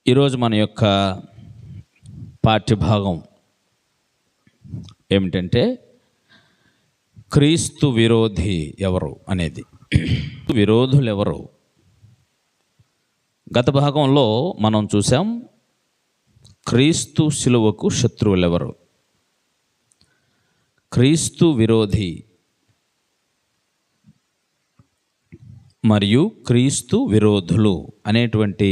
ఈరోజు మన యొక్క పాఠ్యభాగం ఏమిటంటే క్రీస్తు విరోధి ఎవరు అనేది. విరోధులు ఎవరు? గత భాగంలో మనం చూసాం క్రీస్తు శిలువకు శత్రువులు ఎవరు, క్రీస్తు విరోధి మరియు క్రీస్తు విరోధులు అనేటువంటి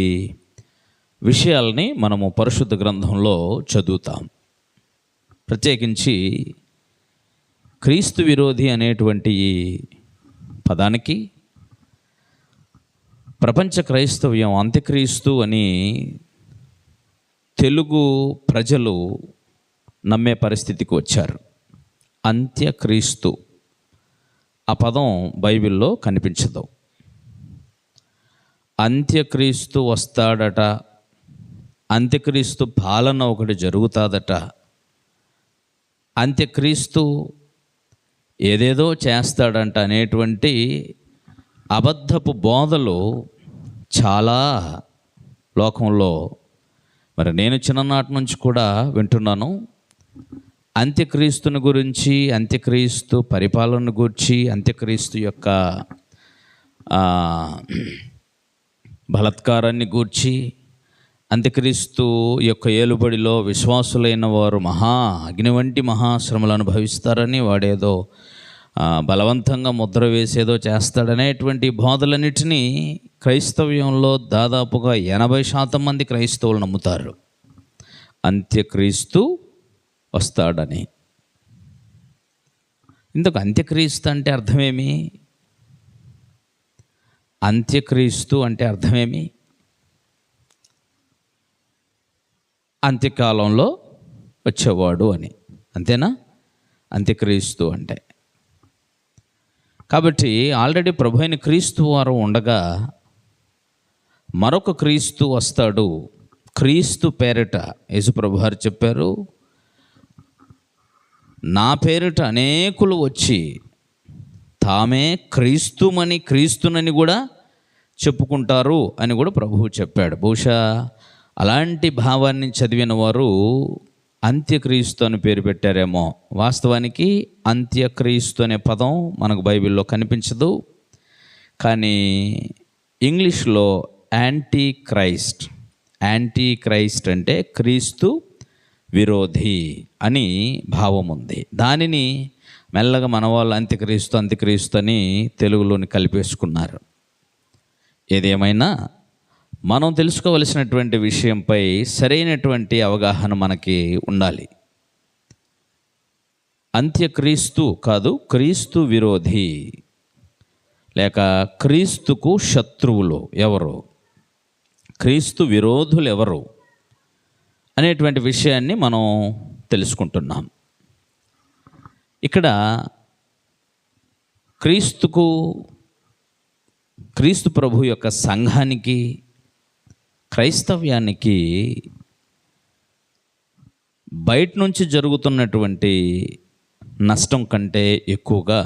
విషయాల్ని మనము పరిశుద్ధ గ్రంథంలో చదువుతాం. ప్రత్యేకించి క్రీస్తు విరోధి అనేటువంటి ఈ పదానికి ప్రపంచ క్రైస్తవ్యం అంత్యక్రీస్తు అని తెలుగు ప్రజలు నమ్మే పరిస్థితికి వచ్చారు. అంత్యక్రీస్తు ఆ పదం బైబిల్లో కనిపించదు. అంత్యక్రీస్తు వస్తాడట, అంత్యక్రీస్తు పాలన ఒకటి జరుగుతుందట, అంత్యక్రీస్తు ఏదేదో చేస్తాడంట అనేటువంటి అబద్ధపు బోధలు చాలా లోకంలో మరి నేను చిన్ననాటి నుంచి కూడా వింటున్నాను. అంత్యక్రీస్తుని గురించి, అంత్యక్రీస్తు పరిపాలన గురించి, అంత్యక్రీస్తు యొక్క బలత్కారాన్ని గూర్చి, అంత్యక్రీస్తు యొక్క ఏలుబడిలో విశ్వాసులైన వారు అగ్ని వంటి మహాశ్రమలు అనుభవిస్తారని, వాడేదో బలవంతంగా ముద్ర వేసేదో చేస్తాడనేటువంటి బోధలన్నిటినీ క్రైస్తవ్యంలో దాదాపుగా 80% మంది క్రైస్తవులు నమ్ముతారు. అంత్యక్రీస్తు వస్తాడని. ఇందుకు అంత్యక్రీస్తు అంటే అర్థమేమి? అంత్యక్రీస్తు అంటే అర్థమేమి? అంత్యకాలంలో వచ్చేవాడు అని, అంతేనా అంత్యక్రీస్తు అంటే? కాబట్టి ఆల్రెడీ ప్రభు అయిన క్రీస్తు వారు ఉండగా మరొక క్రీస్తు వస్తాడు. క్రీస్తు పేరిట యేసుప్రభు వారు చెప్పారు, నా పేరిట అనేకులు వచ్చి తామే క్రీస్తునని కూడా చెప్పుకుంటారు అని కూడా ప్రభువు చెప్పాడు. బహుశా అలాంటి భావాన్ని చదివిన వారు అంత్యక్రీస్తు అని పేరు పెట్టారేమో. వాస్తవానికి అంత్యక్రీస్తు అనే పదం మనకు బైబిల్లో కనిపించదు. కానీ ఇంగ్లీష్లో యాంటీ క్రైస్ట్ అంటే క్రీస్తు విరోధి అని భావం ఉంది. దానిని మెల్లగా మన వాళ్ళు అంత్యక్రీస్తు అని తెలుగులోని కలిపేసుకున్నారు. ఏదేమైనా మనం తెలుసుకోవలసినటువంటి విషయంపై సరైనటువంటి అవగాహన మనకి ఉండాలి. అంత్యక్రీస్తు కాదు, క్రీస్తు విరోధి లేక క్రీస్తుకు శత్రువులు ఎవరు, క్రీస్తు విరోధులు ఎవరు అనేటువంటి విషయాన్ని మనం తెలుసుకుంటున్నాం. ఇక్కడ క్రీస్తు ప్రభు యొక్క సంఘానికి, క్రైస్తవ్యానికి బయట నుంచి జరుగుతున్నటువంటి నష్టం కంటే ఎక్కువగా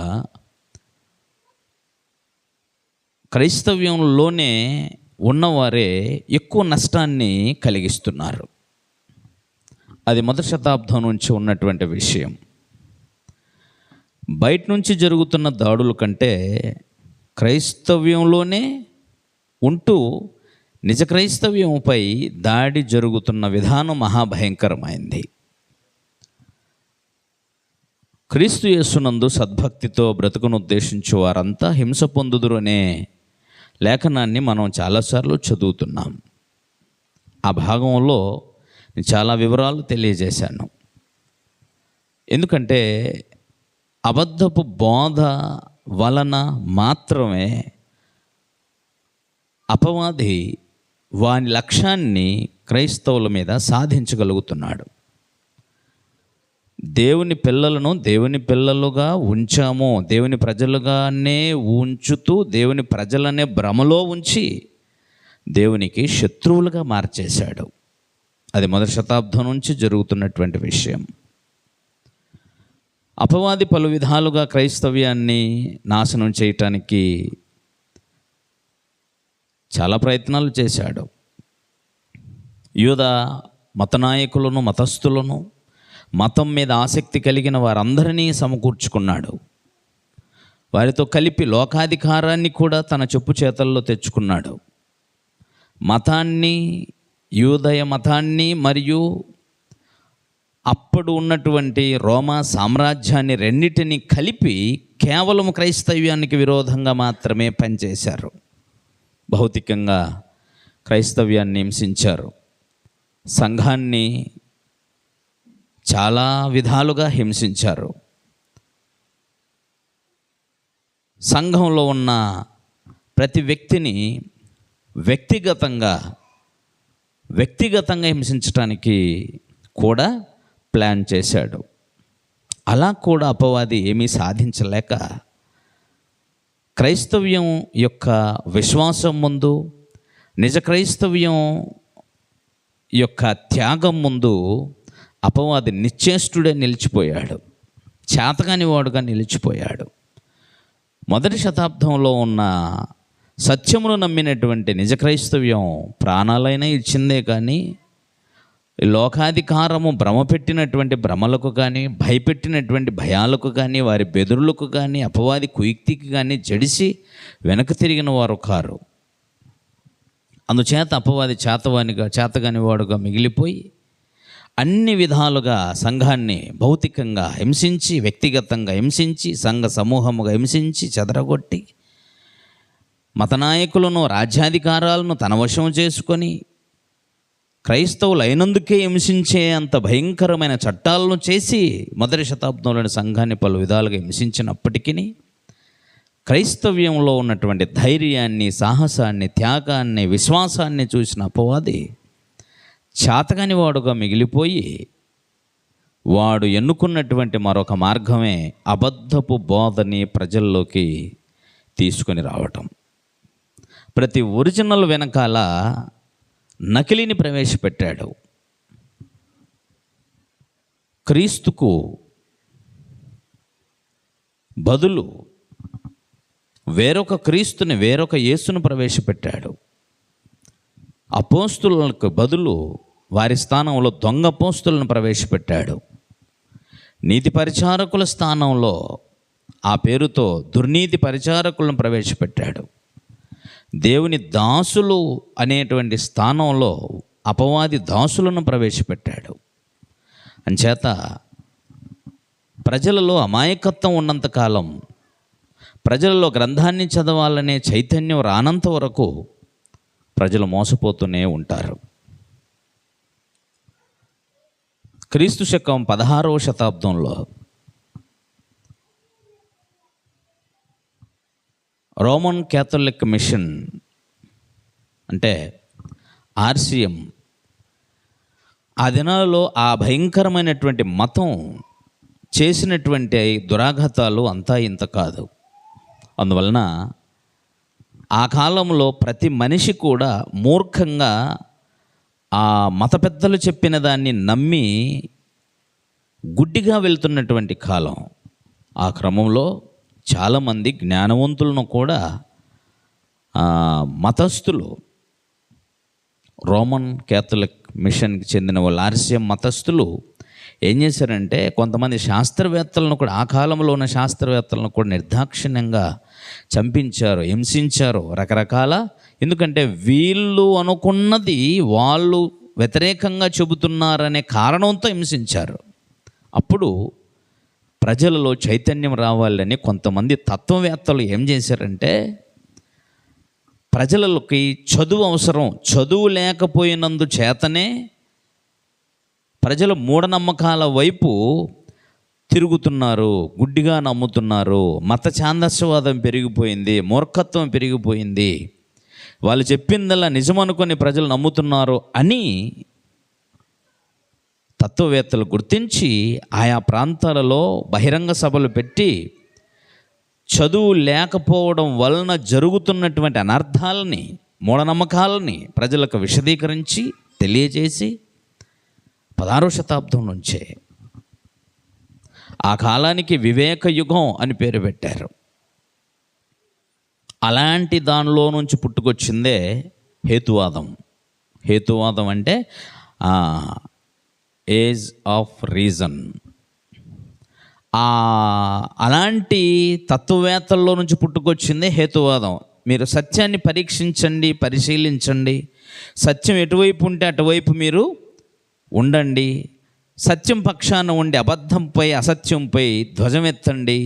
క్రైస్తవ్యంలోనే ఉన్నవారే ఎక్కువ నష్టాన్ని కలిగిస్తున్నారు. అది మొదటి శతాబ్దం నుంచి ఉన్నటువంటి విషయం. బయట నుంచి జరుగుతున్న దాడుల కంటే క్రైస్తవ్యంలోనే ఉంటూ నిజ క్రైస్తవ్యంపై దాడి జరుగుతున్న విధానం మహాభయంకరమైంది. క్రీస్తు యేసునందు సద్భక్తితో బ్రతుకును ఉద్దేశించు వారంతా హింస పొందుదురు అనే లేఖనాన్ని మనం చాలాసార్లు చదువుతున్నాం. ఆ భాగంలో చాలా వివరాలు తెలియజేశాను. ఎందుకంటే అబద్ధపు బోధ వలన మాత్రమే అపవాది వాని లక్ష్యాన్ని క్రైస్తవుల మీద సాధించగలుగుతున్నాడు. దేవుని పిల్లలను దేవుని పిల్లలుగా ఉంచాము, దేవుని ప్రజలుగానే ఉంచుతూ దేవుని ప్రజలనే భ్రమలో ఉంచి దేవునికి శత్రువులుగా మార్చేశాడు. అది మొదటి శతాబ్దం నుంచి జరుగుతున్నటువంటి విషయం. అపవాది పలు విధాలుగా క్రైస్తవ్యాన్ని నాశనం చేయటానికి చాలా ప్రయత్నాలు చేశాడు. యూద మతనాయకులను, మతస్థులను, మతం మీద ఆసక్తి కలిగిన వారందరినీ సమకూర్చుకున్నాడు. వారితో కలిపి లోకాధికారాన్ని కూడా తన చెప్పు చేతల్లో తెచ్చుకున్నాడు. మతాన్ని, యూదయ మతాన్ని మరియు అప్పుడు ఉన్నటువంటి రోమా సామ్రాజ్యాన్ని రెండింటినీ కలిపి కేవలం క్రైస్తవ్యానికి విరోధంగా మాత్రమే పనిచేశారు. భౌతికంగా క్రైస్తవ్యాన్ని హింసించారు. సంఘాన్ని చాలా విధాలుగా హింసించారు. సంఘంలో ఉన్న ప్రతి వ్యక్తిని వ్యక్తిగతంగా హింసించడానికి కూడా ప్లాన్ చేశాడు. అలా కూడా అపవాది ఏమీ సాధించలేక క్రైస్తవ్యం యొక్క విశ్వాసం ముందు, నిజ క్రైస్తవ్యం యొక్క త్యాగం ముందు అపవాది నిశ్చేష్టుడే నిలిచిపోయాడు, చేతకాని వాడుగా నిలిచిపోయాడు. మొదటి శతాబ్దంలో ఉన్న సత్యమును నమ్మినటువంటి నిజ క్రైస్తవ్యం ప్రాణాలైనా ఇచ్చిందే కానీ లోకాధికారము భ్రమపెట్టినటువంటి భ్రమలకు కానీ, భయపెట్టినటువంటి భయాలకు కానీ, వారి బెదురులకు కానీ, అపవాది కుయుక్తికి కానీ జడిసి వెనక్కి తిరిగిన వారు కారు. అందుచేత అపవాది చేతగాని వాడుగా మిగిలిపోయి అన్ని విధాలుగా సంఘాన్ని భౌతికంగా హింసించి, వ్యక్తిగతంగా హింసించి, సంఘ సమూహముగా హింసించి చెదరగొట్టి, మతనాయకులను, రాజ్యాధికారాలను తన వశం చేసుకొని క్రైస్తవులు అయినందుకే హింసించే అంత భయంకరమైన చట్టాలను చేసి మొదటి శతాబ్దంలోని సంఘాన్ని పలు విధాలుగా హింసించినప్పటికీ క్రైస్తవ్యంలో ఉన్నటువంటి ధైర్యాన్ని, సాహసాన్ని, త్యాగాన్ని, విశ్వాసాన్ని చూసిన అపవాది చేతకాని వాడుగా మిగిలిపోయి వాడు ఎన్నుకున్నటువంటి మరొక మార్గమే అబద్ధపు బోధని ప్రజల్లోకి తీసుకొని రావటం. ప్రతి ఒరిజినల్ వెనకాల నకిలీని ప్రవేశపెట్టాడు. క్రీస్తుకు బదులు వేరొక క్రీస్తుని, వేరొక యేసును ప్రవేశపెట్టాడు. అపోస్తులకు బదులు వారి స్థానంలో దొంగ అపోస్తులను ప్రవేశపెట్టాడు. నీతి పరిచారకుల స్థానంలో ఆ పేరుతో దుర్నీతి పరిచారకులను ప్రవేశపెట్టాడు. దేవుని దాసులు అనేటువంటి స్థానంలో అపవాది దాసులను ప్రవేశపెట్టాడు. అంచేత ప్రజలలో అమాయకత్వం ఉన్నంతకాలం, ప్రజలలో గ్రంథాన్ని చదవాలనే చైతన్యం రానంత వరకు ప్రజలు మోసపోతూనే ఉంటారు. క్రీస్తు శకం 16వ శతాబ్దంలో రోమన్ క్యాథలిక్ మిషన్ అంటే ఆర్సిఎం ఆ దినాలలో ఆ భయంకరమైనటువంటి మతం చేసినటువంటి దురాఘాతాలు అంతా ఇంత కాదు. అందువలన ఆ కాలంలో ప్రతి మనిషి కూడా మూర్ఖంగా ఆ మత పెద్దలు చెప్పిన దాన్ని నమ్మి గుడ్డిగా వెళ్తున్నటువంటి కాలం. ఆ క్రమంలో చాలామంది జ్ఞానవంతులను కూడా మతస్థులు, రోమన్ క్యాథలిక్ మిషన్కి చెందిన వాళ్ళు, ఆర్సిఎం మతస్థులు ఏం చేశారంటే కొంతమంది శాస్త్రవేత్తలను కూడా, ఆ కాలంలో ఉన్న శాస్త్రవేత్తలను కూడా నిర్దాక్షిణ్యంగా చంపించారు, హింసించారు రకరకాల. ఎందుకంటే వీళ్ళు అనుకున్నది వాళ్ళు వ్యతిరేకంగా చెబుతున్నారనే కారణంతో హింసించారు. అప్పుడు ప్రజలలో చైతన్యం రావాలని కొంతమంది తత్వవేత్తలు ఏం చేశారంటే, ప్రజలకి చదువు అవసరం, చదువు లేకపోయినందు చేతనే ప్రజలు మూఢనమ్మకాల వైపు తిరుగుతున్నారు, గుడ్డిగా నమ్ముతున్నారు, మత ఛాందస్యవాదం పెరిగిపోయింది, మూర్ఖత్వం పెరిగిపోయింది, వాళ్ళు చెప్పిందల్లా నిజమనుకొని ప్రజలు నమ్ముతున్నారు అని తత్వవేత్తలు గుర్తించి ఆయా ప్రాంతాలలో బహిరంగ సభలు పెట్టి చదువు లేకపోవడం వలన జరుగుతున్నటువంటి అనర్థాలని, మూఢనమ్మకాలని ప్రజలకు విశదీకరించి తెలియజేసి 16వ శతాబ్దం నుంచే ఆ కాలానికి వివేక యుగం అని పేరు పెట్టారు. అలాంటి దానిలో నుంచి పుట్టుకొచ్చిందే హేతువాదం. హేతువాదం అంటే ఏజ్ ఆఫ్ రీజన్. అలాంటి తత్వవేత్తల్లో నుంచి పుట్టుకొచ్చిందే హేతువాదం. మీరు సత్యాన్ని పరీక్షించండి, పరిశీలించండి. సత్యం ఎటువైపు ఉంటే అటువైపు మీరు ఉండండి. సత్యం పక్షాన ఉండి అబద్ధంపై, అసత్యంపై ధ్వజమెత్తండి,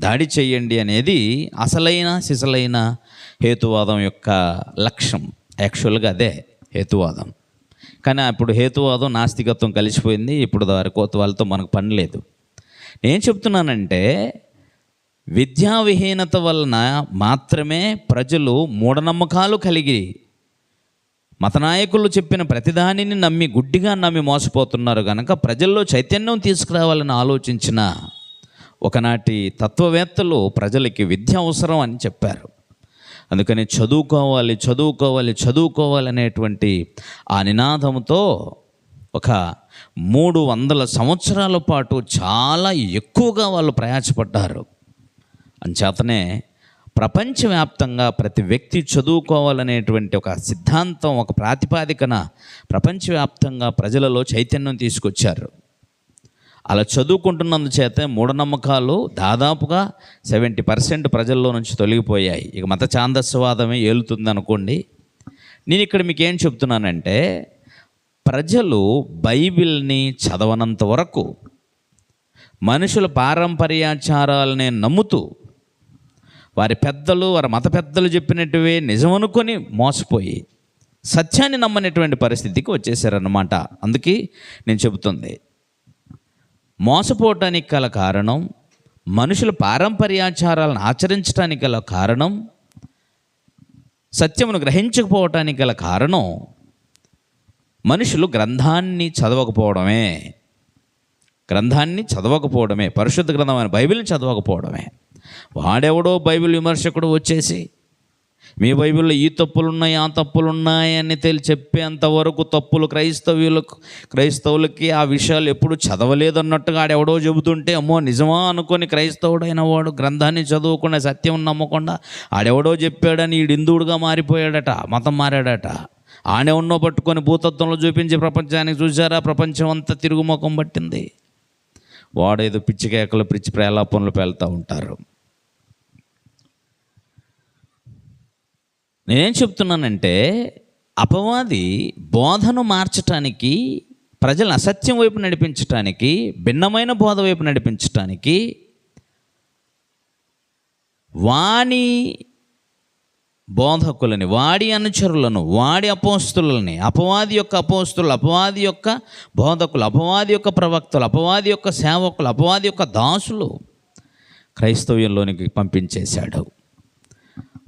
దాడి చేయండి అనేది అసలైన సిసలైన హేతువాదం యొక్క లక్ష్యం. యాక్చువల్గా అదే హేతువాదం. కానీ అప్పుడు హేతువాదం నాస్తికత్వం కలిసిపోయింది. ఇప్పుడు వాళ్ళతో మనకు పని లేదు. నేను చెప్తున్నానంటే విద్యా విహీనత వలన మాత్రమే ప్రజలు మూఢనమ్మకాలు కలిగి మతనాయకులు చెప్పిన ప్రతిదానిని నమ్మి గుడ్డిగా నమ్మి మోసపోతున్నారు. కనుక ప్రజల్లో చైతన్యం తీసుకురావాలని ఆలోచించిన ఒకనాటి తత్వవేత్తలు ప్రజలకి విద్య అవసరం అని చెప్పారు. అందుకని చదువుకోవాలి చదువుకోవాలి చదువుకోవాలి అనేటువంటి ఆ నినాదంతో ఒక 300 సంవత్సరాల పాటు చాలా ఎక్కువగా వాళ్ళు ప్రయాసపడ్డారు. అంచేతనే ప్రపంచవ్యాప్తంగా ప్రతి వ్యక్తి చదువుకోవాలనేటువంటి ఒక సిద్ధాంతం, ఒక ప్రాతిపాదికన ప్రపంచవ్యాప్తంగా ప్రజలలో చైతన్యం తీసుకొచ్చారు. అలా చదువుకుంటున్నందుచేత మూఢనమ్మకాలు దాదాపుగా 70% ప్రజల్లో నుంచి తొలగిపోయాయి. ఇక మత ఛాందస్యవాదమే ఏలుతుంది అనుకోండి. నేను ఇక్కడ మీకు ఏం చెప్తున్నానంటే, ప్రజలు బైబిల్ని చదవనంత వరకు మనుషుల పారంపర్యాచారాలనే నమ్ముతూ వారి పెద్దలు, వారి మత పెద్దలు చెప్పినట్టువే నిజమనుకొని మోసపోయి సత్యాన్ని నమ్మనటువంటి పరిస్థితికి వచ్చేసారన్నమాట. అందుకే నేను చెబుతుంది, మోసపోవటానికి గల కారణం, మనుషుల పారంపర్యాచారాలను ఆచరించడానికి గల కారణం, సత్యమును గ్రహించకపోవటానికి గల కారణం మనుషులు గ్రంథాన్ని చదవకపోవడమే, పరిశుద్ధ గ్రంథమైన బైబిల్ని చదవకపోవడమే. వాడెవడో బైబిల్ విమర్శకుడు వచ్చేసి మీ బైబిల్లో ఈ తప్పులున్నాయి, ఆ తప్పులున్నాయి అని చెప్పేంతవరకు తప్పులు క్రైస్తవులకి ఆ విషయాలు ఎప్పుడు చదవలేదన్నట్టుగా ఆడెవడో చెబుతుంటే అమ్మో నిజమా అనుకొని క్రైస్తవుడైన వాడు గ్రంథాన్ని చదువుకునే సత్యం నమ్మకుండా ఆడెవడో చెప్పాడని ఈ హిందువుడుగా మారిపోయాడట, మతం మారాడట. ఆనే ఉన్నో పట్టుకొని భూతత్వంలో చూపించి ప్రపంచానికి చూసారా, ప్రపంచం అంతా తిరుగుముఖం పట్టింది. వాడేదో పిచ్చి కేకలు, పిచ్చి ప్రేలాపనలు పేలుతూ ఉంటారు. నేనేం చెప్తున్నానంటే, అపవాది బోధను మార్చటానికి, ప్రజలను అసత్యం వైపు నడిపించటానికి, భిన్నమైన బోధ వైపు నడిపించటానికి వాని బోధకులని, వాడి అనుచరులను, వాడి అపోస్తులని, అపవాది యొక్క అపోస్తులు, అపవాది యొక్క బోధకులు, అపవాది యొక్క ప్రవక్తలు, అపవాది యొక్క సేవకులు, అపవాది యొక్క దాసులు క్రైస్తవ్యంలోనికి పంపించేశాడు.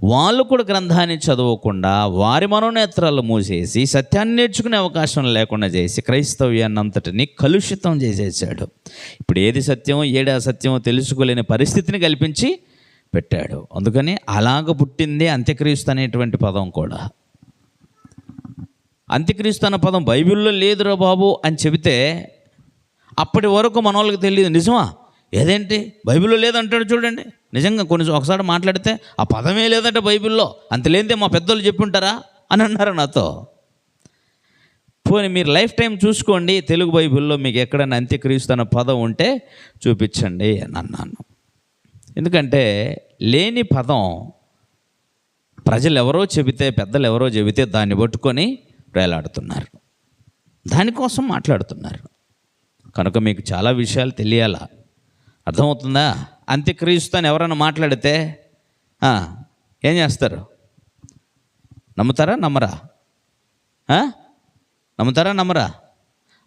వాళ్ళు కూడా గ్రంథాన్ని చదవకుండా వారి మనోనేత్రాలు మూసేసి సత్యాన్ని నేర్చుకునే అవకాశం లేకుండా చేసి క్రైస్తవ్యాన్ని అంతటిని కలుషితం చేసేసాడు. ఇప్పుడు ఏది సత్యమో ఏది అసత్యమో తెలుసుకోలేని పరిస్థితిని కల్పించి పెట్టాడు. అందుకని అలాగ పుట్టిందే అంత్యక్రీస్తు అనేటువంటి పదం కూడా. అంత్యక్రీస్తు అన్న పదం బైబిల్లో లేదురా బాబు అని చెబితే అప్పటి వరకు మన వాళ్ళకి తెలియదు. నిజమా? ఏదేంటి బైబిల్లో లేదంటాడు చూడండి. నిజంగా ఒకసారి మాట్లాడితే ఆ పదమే లేదంటే బైబిల్లో, అంత లేనిదే మా పెద్దోళ్ళు చెప్పుంటారా అని అన్నారు నాతో. పోనీ మీరు లైఫ్ టైం చూసుకోండి, తెలుగు బైబిల్లో మీకు ఎక్కడైనా అంత్యక్రీస్తు అన్న పదం ఉంటే చూపించండి అని అన్నాను. ఎందుకంటే లేని పదం ప్రజలు ఎవరో చెబితే, పెద్దలు ఎవరో చెబితే దాన్ని పట్టుకొని వేలాడుతున్నారు, దానికోసం మాట్లాడుతున్నారు. కనుక మీకు చాలా విషయాలు తెలియాలా, అర్థమవుతుందా? అంత్యక్రీస్తు అని ఎవరైనా మాట్లాడితే ఏం చేస్తారు? నమ్ముతారా నమ్మరా? నమ్ముతారా నమ్మరా?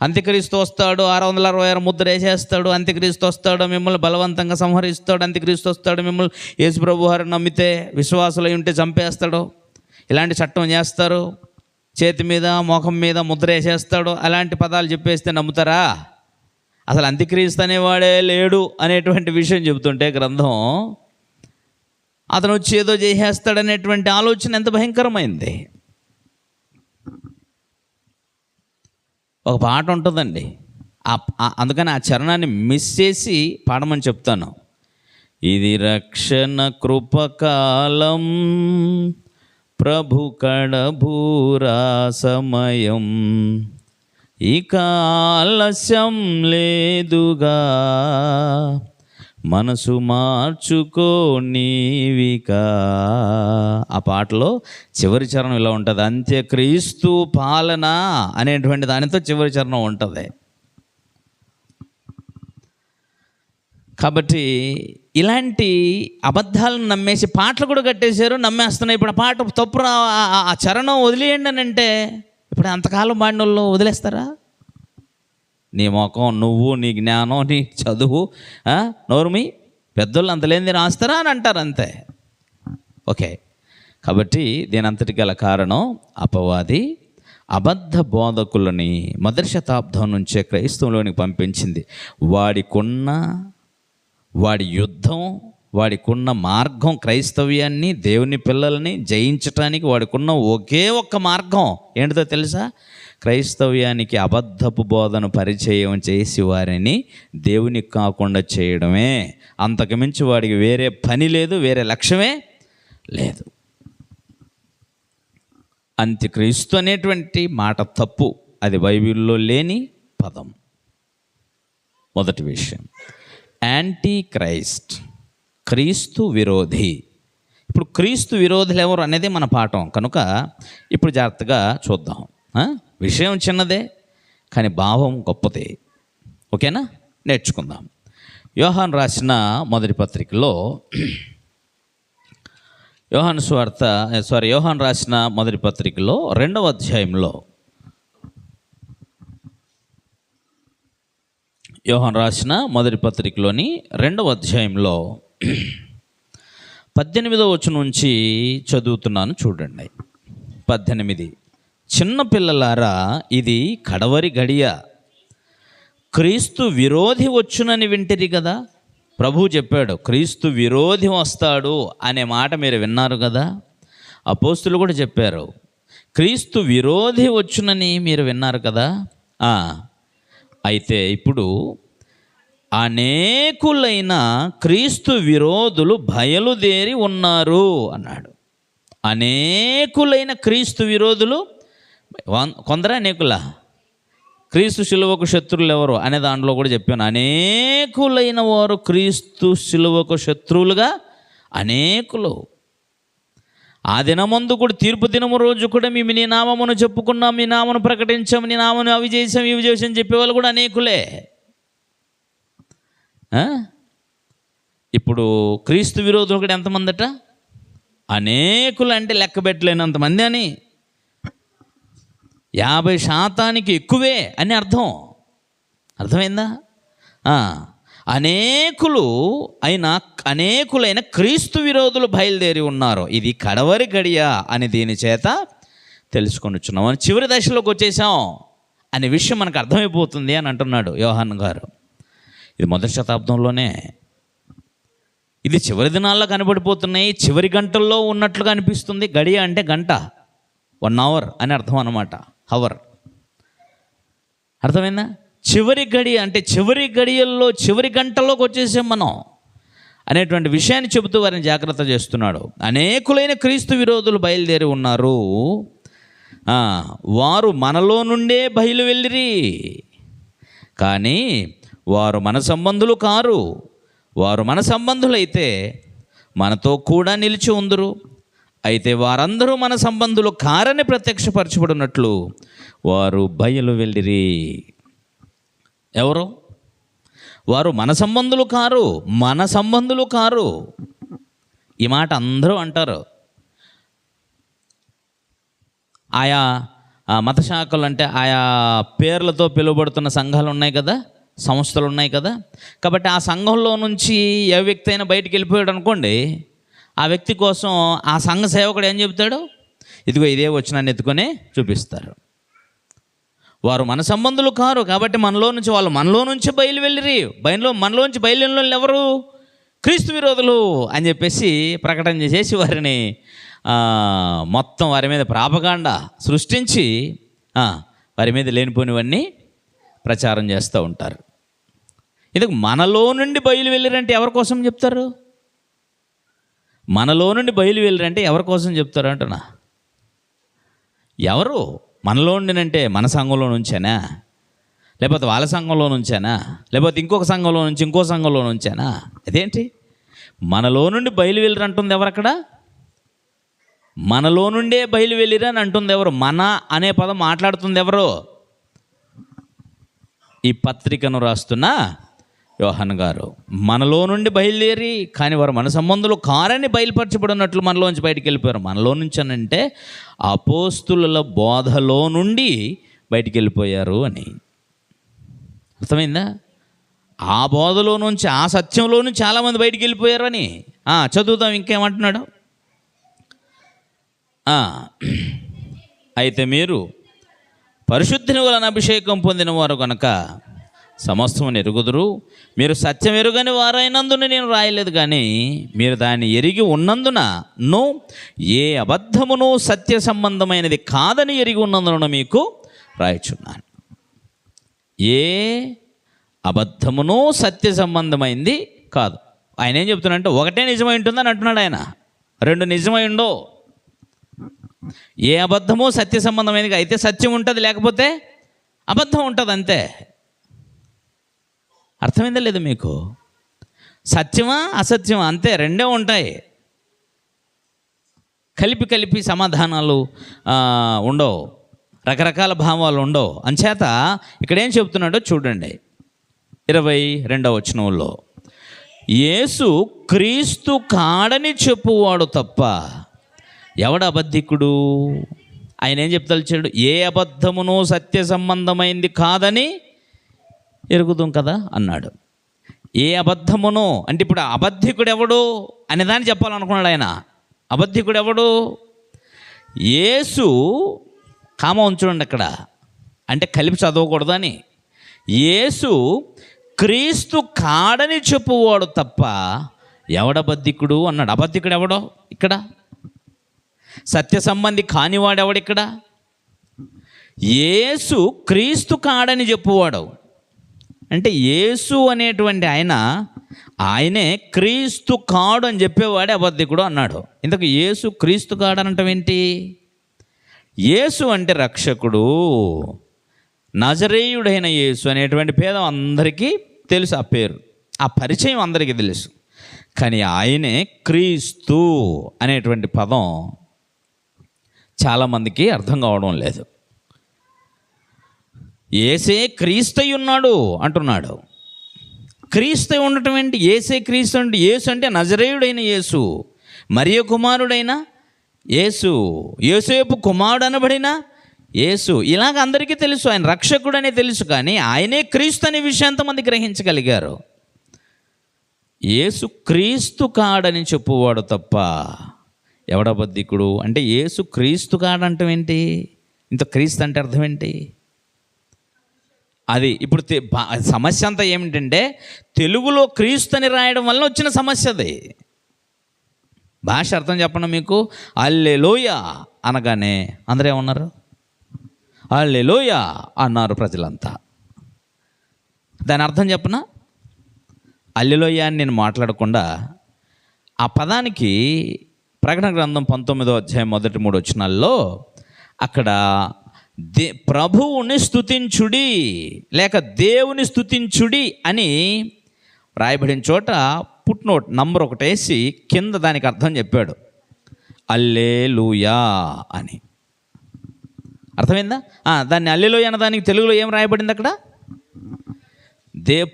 అంత్యక్రీస్తు వస్తాడు, 666 ముద్ర వేసేస్తాడు, అంత్యక్రీస్తు వస్తాడు, మిమ్మల్ని బలవంతంగా సంహరిస్తాడు, అంత్యక్రీస్తు వస్తాడు, మిమ్మల్ని యేసుప్రభు వారు నమ్మితే విశ్వాసులై ఉంటే చంపేస్తాడు, ఇలాంటి చట్టం చేస్తారు, చేతి మీద మోఖం మీద ముద్ర వేసేస్తాడు, అలాంటి పదాలు చెప్పేస్తే నమ్ముతారా? అసలు అంత్యక్రీస్తు అనేవాడే లేడు అనేటువంటి విషయం చెబుతుంటే గ్రంథం, అతను వచ్చి ఏదో చేసేస్తాడనేటువంటి ఆలోచన ఎంత భయంకరమైంది. ఒక పాట ఉంటుందండి, అందుకని ఆ చరణాన్ని మిస్ చేసి పాడమని చెప్తాను. ఇది రక్షణ కృపకాలం, ప్రభు కడబూరా సమయం, ఇక ఆలస్యం లేదుగా, మనసు మార్చుకో నీవిక. ఆ పాటలో చివరి చరణం ఇలా ఉంటుంది, అంత్యక్రీస్తు పాలన అనేటువంటి దానితో చివరి చరణం ఉంటుంది. కాబట్టి ఇలాంటి అబద్ధాలను నమ్మేసి పాటలు కూడా కట్టేశారు, నమ్మేస్తున్నాయి. ఇప్పుడు ఆ పాట తప్పు ఆ చరణం వదిలేయండి అని అంటే ఇప్పుడు అంతకాలం పాడిన వాళ్ళు వదిలేస్తారా? నీ మొఖం, నువ్వు, నీ జ్ఞానం, నీ చదువు, నోరుమి, పెద్దోళ్ళు అంతలేంది రాస్తారా అని అంటారు అంతే. ఓకే, కాబట్టి దీని అంతటి గల కారణం అపవాది అబద్ధ బోధకులని మొదటి శతాబ్దం నుంచే క్రైస్తవంలోనికి పంపించింది. వాడి యుద్ధం, వాడికున్న మార్గం, క్రైస్తవ్యాన్ని, దేవుని పిల్లల్ని జయించటానికి వాడికున్న ఒకే ఒక్క మార్గం ఏంటిదో తెలుసా? క్రైస్తవ్యానికి అబద్ధపు బోధన పరిచయం చేసి వారిని దేవునికి కాకుండా చేయడమే. అంతకుమించి వాడికి వేరే పని లేదు, వేరే లక్ష్యమే లేదు. అంత్యక్రీస్తు అనేటువంటి మాట తప్పు, అది బైబిల్లో లేని పదం. మొదటి విషయం, యాంటీ క్రైస్ట్, క్రీస్తు విరోధి. ఇప్పుడు క్రీస్తు విరోధులు ఎవరు అనేది మన పాఠం కనుక ఇప్పుడు జాగ్రత్తగా చూద్దాం. విషయం చిన్నదే కానీ భావం గొప్పదే. ఓకేనా? నేర్చుకుందాం. యోహాను రాసిన మొదటి పత్రికలో, యోహాను రాసిన మొదటి పత్రికలో 2వ అధ్యాయంలో, యోహాను రాసిన మొదటి పత్రికలోని 2వ అధ్యాయంలో 18వ వచనం నుంచి చదువుతున్నాను, చూడండి. 18, చిన్నపిల్లలారా, ఇది కడవరి గడియ, క్రీస్తు విరోధి వచ్చునని వింటిరి కదా. ప్రభువు చెప్పాడు, క్రీస్తు విరోధి వస్తాడు అనే మాట మీరు విన్నారు కదా. అపోస్తులు కూడా చెప్పారు, క్రీస్తు విరోధి వచ్చునని మీరు విన్నారు కదా. అయితే ఇప్పుడు అనేకులైన క్రీస్తు విరోధులు బయలుదేరి ఉన్నారు అన్నాడు. అనేకులైన క్రీస్తు విరోధులు, కొందరు అనేకుల క్రీస్తు శిలువకు శత్రువులు ఎవరు అనే దాంట్లో కూడా చెప్పాను. అనేకులైన వారు క్రీస్తు శిలువకు శత్రువులుగా అనేకులు. ఆ దినమందు కూడా, తీర్పు దినము రోజు కూడా, మేము నీ నామమును చెప్పుకున్నాం, నీ నామను ప్రకటించాము, నీ నామను అవి చేసాం, ఇవి చేసాం చెప్పేవాళ్ళు కూడా అనేకులే. ఇప్పుడు క్రీస్తు విరోధులు కూడా ఎంతమందట? అనేకులు, అంటే లెక్క పెట్టలేనంతమంది అని. 50% ఎక్కువే అని అర్థమైందా? అనేకులైన క్రీస్తు విరోధులు బయలుదేరి ఉన్నారు. ఇది కడవరి గడియ అని దీని చేత తెలుసుకొనిచున్నాం. అని చివరి దశలోకి వచ్చేసాం అనే విషయం మనకు అర్థమైపోతుంది అని అంటున్నాడు యోహాను గారు. ఇది మొదటి శతాబ్దంలోనే, ఇది చివరి దినాల్లో కనబడిపోతున్నాయి, చివరి గంటల్లో ఉన్నట్లుగా అనిపిస్తుంది. గడియ అంటే గంట, 1 hour అని అర్థం అన్నమాట. హవర్ అర్థమైందా? చివరి గడియ అంటే చివరి గడియల్లో చివరి గంటల్లోకి వచ్చేసాం మనం అనేటువంటి విషయాన్ని చెబుతూ వారిని జాగ్రత్త చేస్తున్నాడు. అనేకులైన క్రీస్తు విరోధులు బయలుదేరి ఉన్నారు, వారు మనలో నుండే బయలు వెళ్ళిరి, కానీ వారు మన సంబంధులు కారు. వారు మన సంబంధులైతే మనతో కూడా నిలిచి ఉందురు. అయితే వారందరూ మన సంబంధులు కారని ప్రత్యక్షపరచబడినట్లు వారు బయలు వెళ్ళిరి. ఎవరు? వారు మన సంబంధులు కారు. ఈ మాట అందరూ అంటారు. ఆయా మత శాఖలు, అంటే ఆయా పేర్లతో పిలువబడుతున్న సంఘాలు ఉన్నాయి కదా, సంస్థలు ఉన్నాయి కదా. కాబట్టి ఆ సంఘంలో నుంచి ఏ వ్యక్తి అయినా బయటికి వెళ్ళిపోయాడు అనుకోండి, ఆ వ్యక్తి కోసం ఆ సంఘ సేవకుడు ఏం చెబుతాడు? ఇదిగో ఇదే వచ్చినాన్ని ఎత్తుకొని చూపిస్తారు. వారు మన సంబంధులు కారు, కాబట్టి వాళ్ళు మనలో నుంచి బయలు వెళ్ళిరి. మనలోంచి బయలుదేరిన వాళ్ళు ఎవరు? క్రీస్తు విరోధులు అని చెప్పేసి ప్రకటన చేసి వారిని మొత్తం వారి మీద ప్రాపగాండా సృష్టించి వారి మీద లేనిపోనివన్నీ ప్రచారం చేస్తూ ఉంటారు. ఇది మనలో నుండి బయలు వెళ్ళిరంటే ఎవరి కోసం చెప్తారు? మనలో నుండి బయలు వెళ్ళిరంటే ఎవరి కోసం చెప్తారు అంటున్నా? ఎవరు? మనలో ఉండినంటే మన సంఘంలో నుంచేనా, లేకపోతే వాళ్ళ సంఘంలో నుంచేనా, లేకపోతే ఇంకొక సంఘంలో నుంచి ఇంకో సంఘంలో నుంచేనా? అదేంటి మనలో నుండి బయలు వెళ్ళిరు అంటుంది ఎవరు అక్కడ? మనలో నుండే బయలు వెళ్ళిరు అని అంటుంది ఎవరు? మన అనే పదం మాట్లాడుతుంది ఎవరు? ఈ పత్రికను రాస్తున్న యోహాను గారు. మనలో నుండి బయలుదేరి కానీ వారు మన సంబంధులు కారని బయలుపరచబడినట్లు మనలోంచి బయటికి వెళ్ళిపోయారు. మనలో నుంచి అని అంటే అపోస్తుల బోధలో నుండి బయటికి వెళ్ళిపోయారు అని అర్థమైందా? ఆ బోధలో నుంచి, ఆ సత్యంలో నుంచి చాలామంది బయటికి వెళ్ళిపోయారు అని. చదువుతాం ఇంకేమంటున్నాడు. అయితే మీరు పరిశుద్ధిని వలన అభిషేకం పొందిన వారు కనుక సమస్తమును ఎరుగుదురు. మీరు సత్యం ఎరుగని వారైనందున నేను రాయలేదు, కానీ మీరు దాన్ని ఎరిగి ఉన్నందున ఏ అబద్ధమును సత్య సంబంధమైనది కాదని ఎరిగి ఉన్నందున మీకు రాయచున్నాను. ఏ అబద్ధమును సత్య సంబంధమైంది కాదు. ఆయన ఏం చెప్తున్నాడంటే ఒకటే నిజమై ఉంటుందని అంటున్నాడు ఆయన. రెండు నిజమై ఉండో. ఏ అబద్ధమో సత్య సంబంధమైనది అయితే సత్యం ఉంటుంది, లేకపోతే అబద్ధం ఉంటుంది, అంతే. అర్థమైందా లేదు మీకు? సత్యమా అసత్యమా అంతే, రెండే ఉంటాయి. కలిపి సమాధానాలు ఉండవు, రకరకాల భావాలు ఉండవు. అంచేత ఇక్కడ ఏం చెప్తున్నాడో చూడండి. 22వ వచనంలో యేసు క్రీస్తు కాడని చెప్పువాడు తప్ప ఎవడు అబద్ధికుడు? ఆయన ఏం చెప్తాడు? ఏ అబద్ధమును సత్య సంబంధమైంది కాదని ఎరుగుదాం కదా అన్నాడు. ఏ అబద్ధమును అంటే ఇప్పుడు అబద్ధికుడు ఎవడు అనే దాన్ని చెప్పాలనుకున్నాడు ఆయన. అబద్ధికుడు ఎవడు? యేసు కామ ఉంచుండి అక్కడ, అంటే కలిపి చదవకూడదని. యేసు క్రీస్తు కాడని చెప్పువాడు తప్ప ఎవడబద్ధికుడు అన్నాడు. అబద్ధికుడు ఎవడో ఇక్కడ? సత్య సంబంధి కానివాడెవడు ఇక్కడ? యేసు క్రీస్తు కాడని చెప్పువాడు అంటే యేసు అనేటువంటి ఆయనే క్రీస్తు కాడు అని చెప్పేవాడే అబద్ధికుడు అన్నాడు. ఇంతకు యేసు క్రీస్తు కాడు అనటం ఏంటి? యేసు అంటే రక్షకుడు, నజరేయుడైన యేసు అనేటువంటి భేదం అందరికీ తెలుసు. ఆ పేరు, ఆ పరిచయం అందరికీ తెలుసు. కానీ ఆయనే క్రీస్తు అనేటువంటి పదం చాలామందికి అర్థం కావడం లేదు. యేసే క్రీస్తై ఉన్నాడు అంటున్నాడు. క్రీస్తై ఉండటం ఏంటి? యేసే క్రీస్తు అంటే యేసు అంటే నజరేయుడైన యేసు, మరియ కుమారుడైన యేసు, యోసేపు కుమారుడు అనబడిన యేసు. ఇలాగ అందరికీ తెలుసు ఆయన రక్షకుడనే తెలుసు. కానీ ఆయనే క్రీస్తు అనే విషయం ఎంతమంది గ్రహించగలిగారు? యేసు క్రీస్తు కాడని చెప్పువాడు తప్ప ఎవడబద్ధికుడు అంటే యేసు క్రీస్తు కాడంటాం ఏంటి? ఇంత క్రీస్తు అంటే అర్థం ఏంటి? అది ఇప్పుడు సమస్య అంతా ఏమిటంటే తెలుగులో క్రీస్తు అని రాయడం వల్ల వచ్చిన సమస్య అది. భాష అర్థం చెప్పండి మీకు. హల్లెలూయా అనగానే అందరూ ఏమన్నారు? హల్లెలూయా అన్నారు ప్రజలంతా. దాని అర్థం చెప్పనా? హల్లెలూయా అని నేను మాట్లాడకుండా ఆ పదానికి ప్రకటన గ్రంథం 19వ అధ్యాయం 1-3 వచనాల్లో అక్కడ ప్రభువుని స్తుతించుడి లేక దేవుని స్తుతించుడి అని రాయబడిన చోట పుట్నోట్ నంబర్ 1 వేసి కింద దానికి అర్థం చెప్పాడు, హల్లెలూయా అని. అర్థమైందా? దాన్ని హల్లెలూయా అన్న దానికి తెలుగులో ఏం రాయబడింది అక్కడ?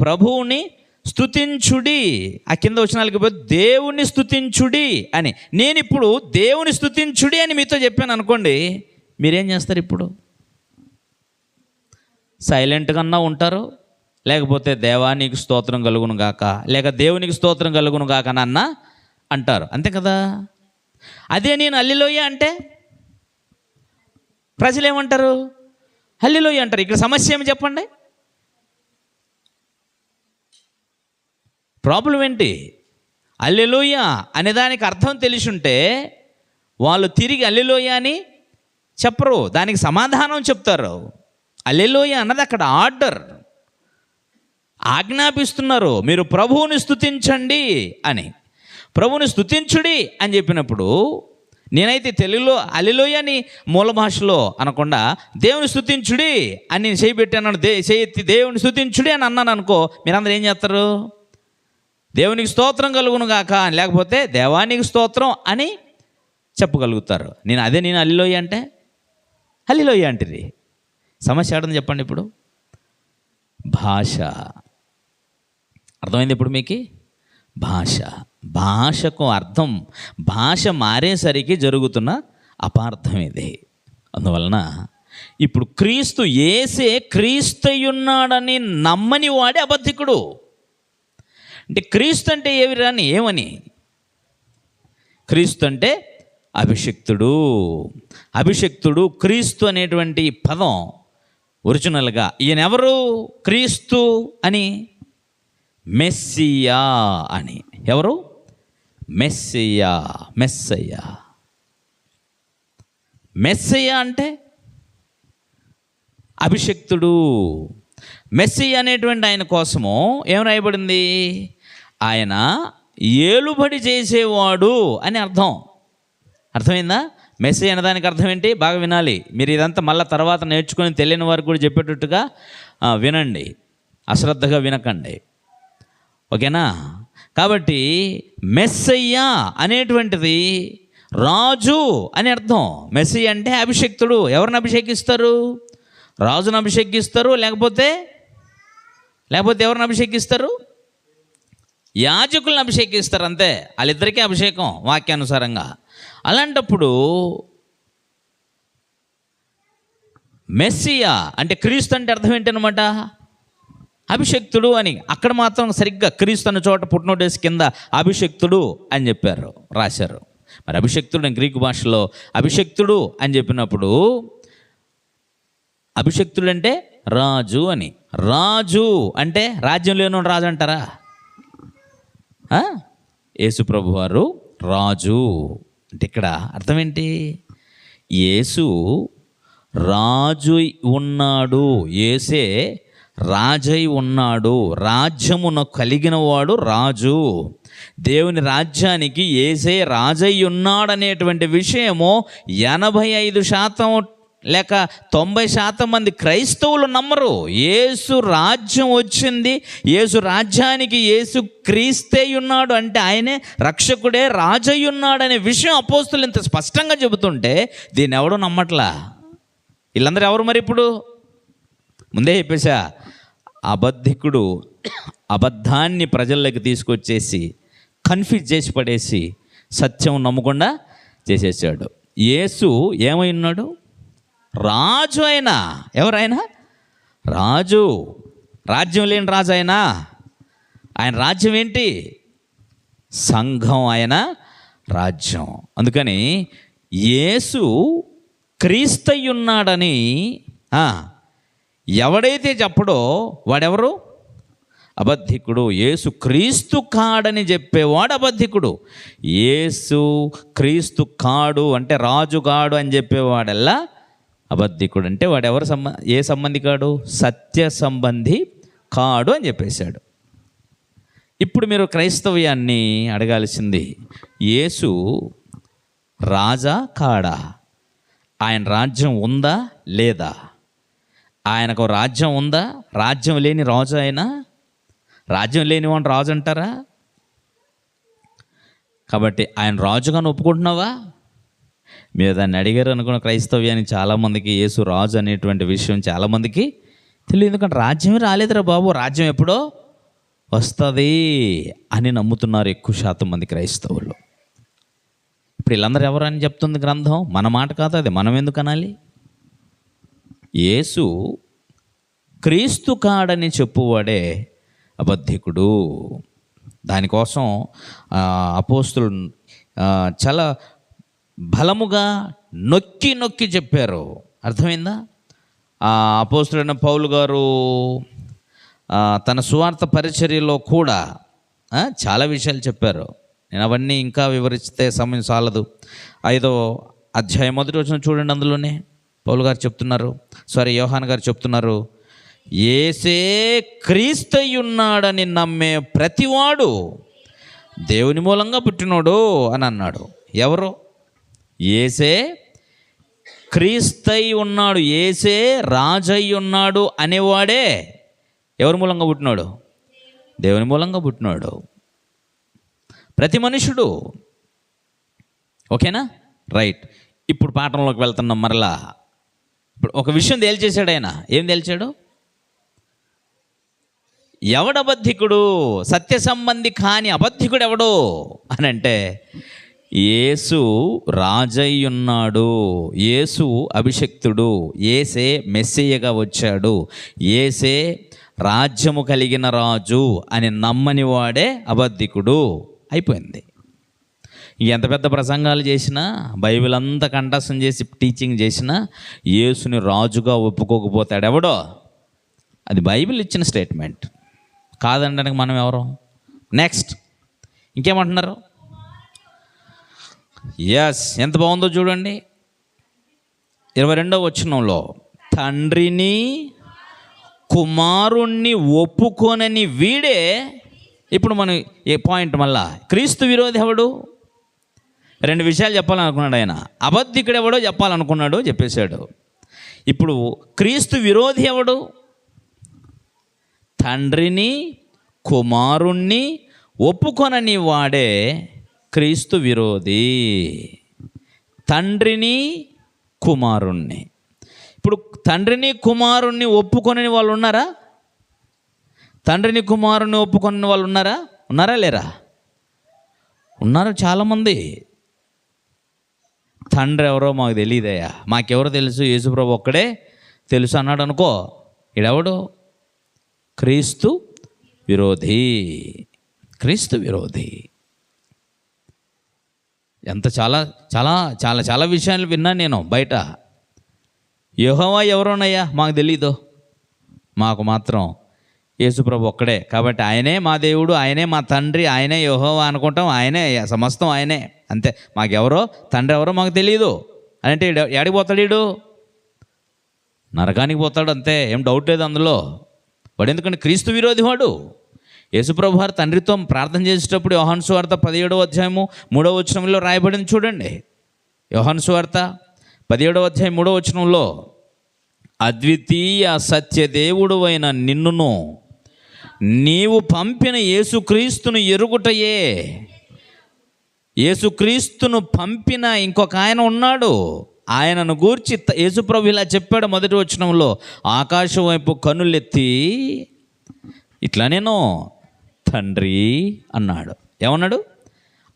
ప్రభువుని స్తుతించుడి. ఆ కింద వచనాలకి పోయి దేవుని స్తుతించుడి అని. నేను ఇప్పుడు దేవుని స్తుతించుడి అని మీతో చెప్పాను అనుకోండి, మీరేం చేస్తారు? ఇప్పుడు సైలెంట్గా ఉంటారు, లేకపోతే దేవానికి స్తోత్రం కలుగును గాక లేక దేవునికి స్తోత్రం కలుగును గాక అన్న అంటారు, అంతే కదా. అదే నేను హల్లెలూయా అంటే ప్రజలు ఏమంటారు? హల్లెలూయా అంటారు. ఇక్కడ సమస్య ఏమి చెప్పండి? ప్రాబ్లం ఏంటి? హల్లెలూయా అనే దానికి అర్థం తెలిసి ఉంటే వాళ్ళు తిరిగి హల్లెలూయా అని చెప్పరు, దానికి సమాధానం చెప్తారు. హల్లెలూయా అన్నది అక్కడ ఆర్డర్, ఆజ్ఞాపిస్తున్నారు, మీరు ప్రభువుని స్తుతించండి అని. ప్రభువుని స్తుతించుడి అని చెప్పినప్పుడు నేనైతే తెలుగులో హల్లెలూయా అని మూల భాషలో అనకుండా దేవుని స్తుతించుడి అని నేను చేయబెట్టాను, చేయెత్తి దేవుని స్తుతించుడి అని అన్నాను అనుకో, మీరందరూ ఏం చేస్తారు? దేవునికి స్తోత్రం కలుగును గాక, లేకపోతే దేవానికి స్తోత్రం అని చెప్పగలుగుతారు. నేను హల్లెలూయా అంటే హల్లెలూయా అంటది. సమస్య ఏడుంది చెప్పండి. ఇప్పుడు భాష అర్థమైంది. ఇప్పుడు మీకు భాషకు అర్థం, భాష మారేసరికి జరుగుతున్న అపార్థం ఇది. అందువలన ఇప్పుడు క్రీస్తు యేసే క్రీస్తయున్నాడని నమ్మని వాడే అబద్ధికుడు. అంటే క్రీస్తు అంటే ఏమని? క్రీస్తు అంటే అభిషిక్తుడు. క్రీస్తు అనేటువంటి పదం ఒరిజినల్గా ఈయన ఎవరు? క్రీస్తు అని మెస్సియా అని. ఎవరు? మెస్సియా అంటే అభిషిక్తుడు. మెస్సియా అనేటువంటి ఆయన కోసము ఏం రాయబడింది? ఆయన ఏలుబడి చేసేవాడు అని అర్థం. అర్థమైందా? మెస్సియా అనేదానికి అర్థం ఏంటి? బాగా వినాలి మీరు. ఇదంతా మళ్ళీ తర్వాత నేర్చుకొని తెలియని వారికి కూడా చెప్పేటట్టుగా వినండి, అశ్రద్ధగా వినకండి, ఓకేనా? కాబట్టి మెస్సయ్యా అనేటువంటిది రాజు అని అర్థం. మెస్సయ్య అంటే అభిషేక్తుడు. ఎవరిని అభిషేకిస్తారు? రాజును అభిషేకిస్తారు. లేకపోతే ఎవరిని అభిషేకిస్తారు? యాజకులను అభిషేకిస్తారు. అంతే, వాళ్ళిద్దరికీ అభిషేకం వాక్యానుసారంగా. అలాంటప్పుడు మెస్సియా అంటే క్రీస్తు అంటే అర్థం ఏంటనమాట? అభిషక్తుడు అని. అక్కడ మాత్రం సరిగ్గా క్రీస్తు అన్న చోట పుట్నోటేసి కింద అభిషక్తుడు అని రాశారు. మరి అభిషక్తుడు గ్రీకు భాషలో అభిషక్తుడు అని చెప్పినప్పుడు అభిషక్తుడు అంటే రాజు అని. రాజు అంటే రాజ్యం లేని రాజు అంటారా? యేసు ప్రభు వారు రాజు అంటే ఇక్కడ అర్థం ఏంటి? యేసు రాజు ఉన్నాడు, యేసే రాజై ఉన్నాడు, రాజ్యమును కలిగిన వాడు రాజు. దేవుని రాజ్యానికి యేసే రాజై ఉన్నాడనేటువంటి విషయము 85% లేక 90% మంది క్రైస్తవులు నమ్మరు. యేసు రాజ్యం వచ్చింది, యేసు రాజ్యానికి యేసు క్రీస్తే ఉన్నాడు అంటే ఆయనే రక్షకుడే రాజై ఉన్నాడనే విషయం అపోస్తులు ఇంత స్పష్టంగా చెబుతుంటే దీన్ని ఎవడో నమ్మట్లా. వీళ్ళందరూ ఎవరు మరి? ఇప్పుడు ముందే చెప్పేశా, అబద్ధికుడు అబద్ధాన్ని ప్రజల్లోకి తీసుకొచ్చేసి కన్ఫ్యూజ్ చేసి పడేసి సత్యం నమ్మకుండా చేసేసాడు. యేసు ఏమై ఉన్నాడు? రాజు. అయినా ఎవరైనా రాజు, రాజ్యం లేని రాజు అయినా. ఆయన రాజ్యం ఏంటి? సంఘం ఆయన రాజ్యం. అందుకని యేసు క్రీస్తయున్నాడని ఎవడైతే చెప్పడో వాడెవరు? అబద్ధికుడు. యేసు క్రీస్తు కాడని చెప్పేవాడు అబద్ధికుడు. యేసు క్రీస్తు కాడు అంటే రాజు కాడు అని చెప్పేవాడల్లా అబద్ధికుడు. అంటే వాడెవరు ఏ సంబంధి కాడు? సత్య సంబంధి కాడు అని చెప్పేశాడు. ఇప్పుడు మీరు క్రైస్తవ్యాన్ని అడగాల్సింది, యేసు రాజా కాడా? ఆయన రాజ్యం ఉందా లేదా? ఆయనకు రాజ్యం ఉందా? రాజ్యం లేని రాజు అయినా? రాజ్యం లేని వాడిని రాజు అంటారా? కాబట్టి ఆయన రాజుగానే ఒప్పుకుంటున్నావా? మీరు దాన్ని అడిగారు అనుకున్న క్రైస్తవ్యానికి చాలామందికి యేసు రాజు అనేటువంటి విషయం చాలామందికి తెలియదు. ఎందుకంటే రాజ్యమే రాలేదురా బాబు, రాజ్యం ఎప్పుడో వస్తుంది అని నమ్ముతున్నారు ఎక్కువ శాతం మంది క్రైస్తవులు. ఇప్పుడు వీళ్ళందరూ ఎవరని చెప్తుంది గ్రంథం? మన మాట కాదు అది, మనం ఎందుకు అనాలి? యేసు క్రీస్తు కాడని చెప్పువాడే అబద్ధికుడు. దానికోసం అపోస్తులు చాలా బలముగా నొక్కి చెప్పారు. అర్థమైందా? అపోస్తులైన పౌలు గారు తన సువార్త పరిచర్యలో కూడా చాలా విషయాలు చెప్పారు. నేను అవన్నీ ఇంకా వివరిస్తే సమయం చాలదు. 5వ అధ్యాయం 1వ వచనం చూడండి. అందులోనే పౌలు గారు చెప్తున్నారు, యోహాన్ గారు చెప్తున్నారు, యేసే క్రీస్తయున్నాడని నమ్మే ప్రతివాడు దేవుని మూలంగా పుట్టినోడు అని అన్నాడు. ఎవరు? యేసే క్రీస్తై ఉన్నాడు, యేసే రాజై ఉన్నాడు అనేవాడే ఎవరి మూలంగా పుట్టినాడు? దేవుని మూలంగా పుట్టినాడు. ప్రతి మనుషుడు. ఓకేనా? రైట్. ఇప్పుడు పాఠంలోకి వెళ్తున్నాం మరలా. ఇప్పుడు ఒక విషయం తేల్చేశాడు ఆయన. ఏం తేల్చాడు? ఎవడబద్ధికుడు, సత్య సంబంధి కాని అబద్ధికుడు ఎవడు అని అంటే, యేసు రాజై ఉన్నాడు, యేసు అభిషక్తుడు, యేసే మెస్సియగా వచ్చాడు, యేసే రాజ్యము కలిగిన రాజు అని నమ్మని వాడే అబద్ధికుడు. అయిపోయింది. ఎంత పెద్ద ప్రసంగాలు చేసినా, బైబిల్ అంతా కంఠస్థం చేసి టీచింగ్ చేసినా, యేసుని రాజుగా ఒప్పుకోకపోతాడు ఎవడో. అది బైబిల్ ఇచ్చిన స్టేట్మెంట్. కాదనడానికి మనం ఎవరు? నెక్స్ట్ ఇంకేమంటున్నారు? ఎస్, ఎంత బాగుందో చూడండి. 22వ వచనంలో, తండ్రిని కుమారుణ్ణి ఒప్పుకోనని వీడే. ఇప్పుడు మనం ఏ పాయింట్ మళ్ళా, క్రీస్తు విరోధి ఎవడు? 2 విషయాలు చెప్పాలనుకున్నాడు ఆయన. అబద్ధికుడు ఎవడో చెప్పాలనుకున్నాడు, చెప్పేశాడు. ఇప్పుడు క్రీస్తు విరోధి ఎవడు? తండ్రిని కుమారుణ్ణి ఒప్పుకొనని వాడే క్రీస్తు విరోధి. తండ్రిని కుమారుణ్ణి. ఇప్పుడు తండ్రిని కుమారుణ్ణి ఒప్పుకొనని వాళ్ళు ఉన్నారా? తండ్రిని కుమారుణ్ణి ఒప్పుకొనని వాళ్ళు ఉన్నారా? ఉన్నారా లేరా? ఉన్నారు చాలామంది. తండ్రి ఎవరో మాకు తెలియదయ్యా, మాకెవరో తెలుసు, యేసుప్రభు ఒక్కడే తెలుసు అన్నాడు అనుకో, ఈడెవడు? క్రీస్తు విరోధి. క్రీస్తు విరోధి. ఎంత చాలా చాలా చాలా చాలా విషయాలు విన్నాను నేను బయట. యెహోవా ఎవరోనయ్యా మాకు తెలీదు, మాకు మాత్రం యేసుప్రభు ఒక్కడే, కాబట్టి ఆయనే మా దేవుడు, ఆయనే మా తండ్రి, ఆయనే యెహోవా అనుకుంటాం, ఆయనే సమస్తం ఆయనే, అంతే. మాకెవరో తండ్రి ఎవరో మాకు తెలియదు అని అంటే ఎక్కడికి పోతాడు? వీడు నరకానికి పోతాడు, అంతే. ఏం డౌట్ లేదు అందులో. వాడు ఎందుకంటే క్రీస్తు విరోధి వాడు. యేసుప్రభు వారు తండ్రితో ప్రార్థన చేసేటప్పుడు యోహాను సువార్త 17వ అధ్యాయము 3వ వచనంలో రాయబడింది చూడండి. యోహాను సువార్త 17వ అధ్యాయం 3వ వచనంలో, అద్వితీయ సత్యదేవుడు అయిన నిన్నును నీవు పంపిన యేసుక్రీస్తును ఎరుగుటయే. యేసుక్రీస్తును పంపిన ఇంకొక ఆయన ఉన్నాడు, ఆయనను గూర్చి యేసుప్రభు ఇలా చెప్పాడు. మొదటి వచనంలో, ఆకాశం వైపు కన్నులెత్తి ఇట్లా నేను తండ్రి అన్నాడు. ఏమన్నాడు?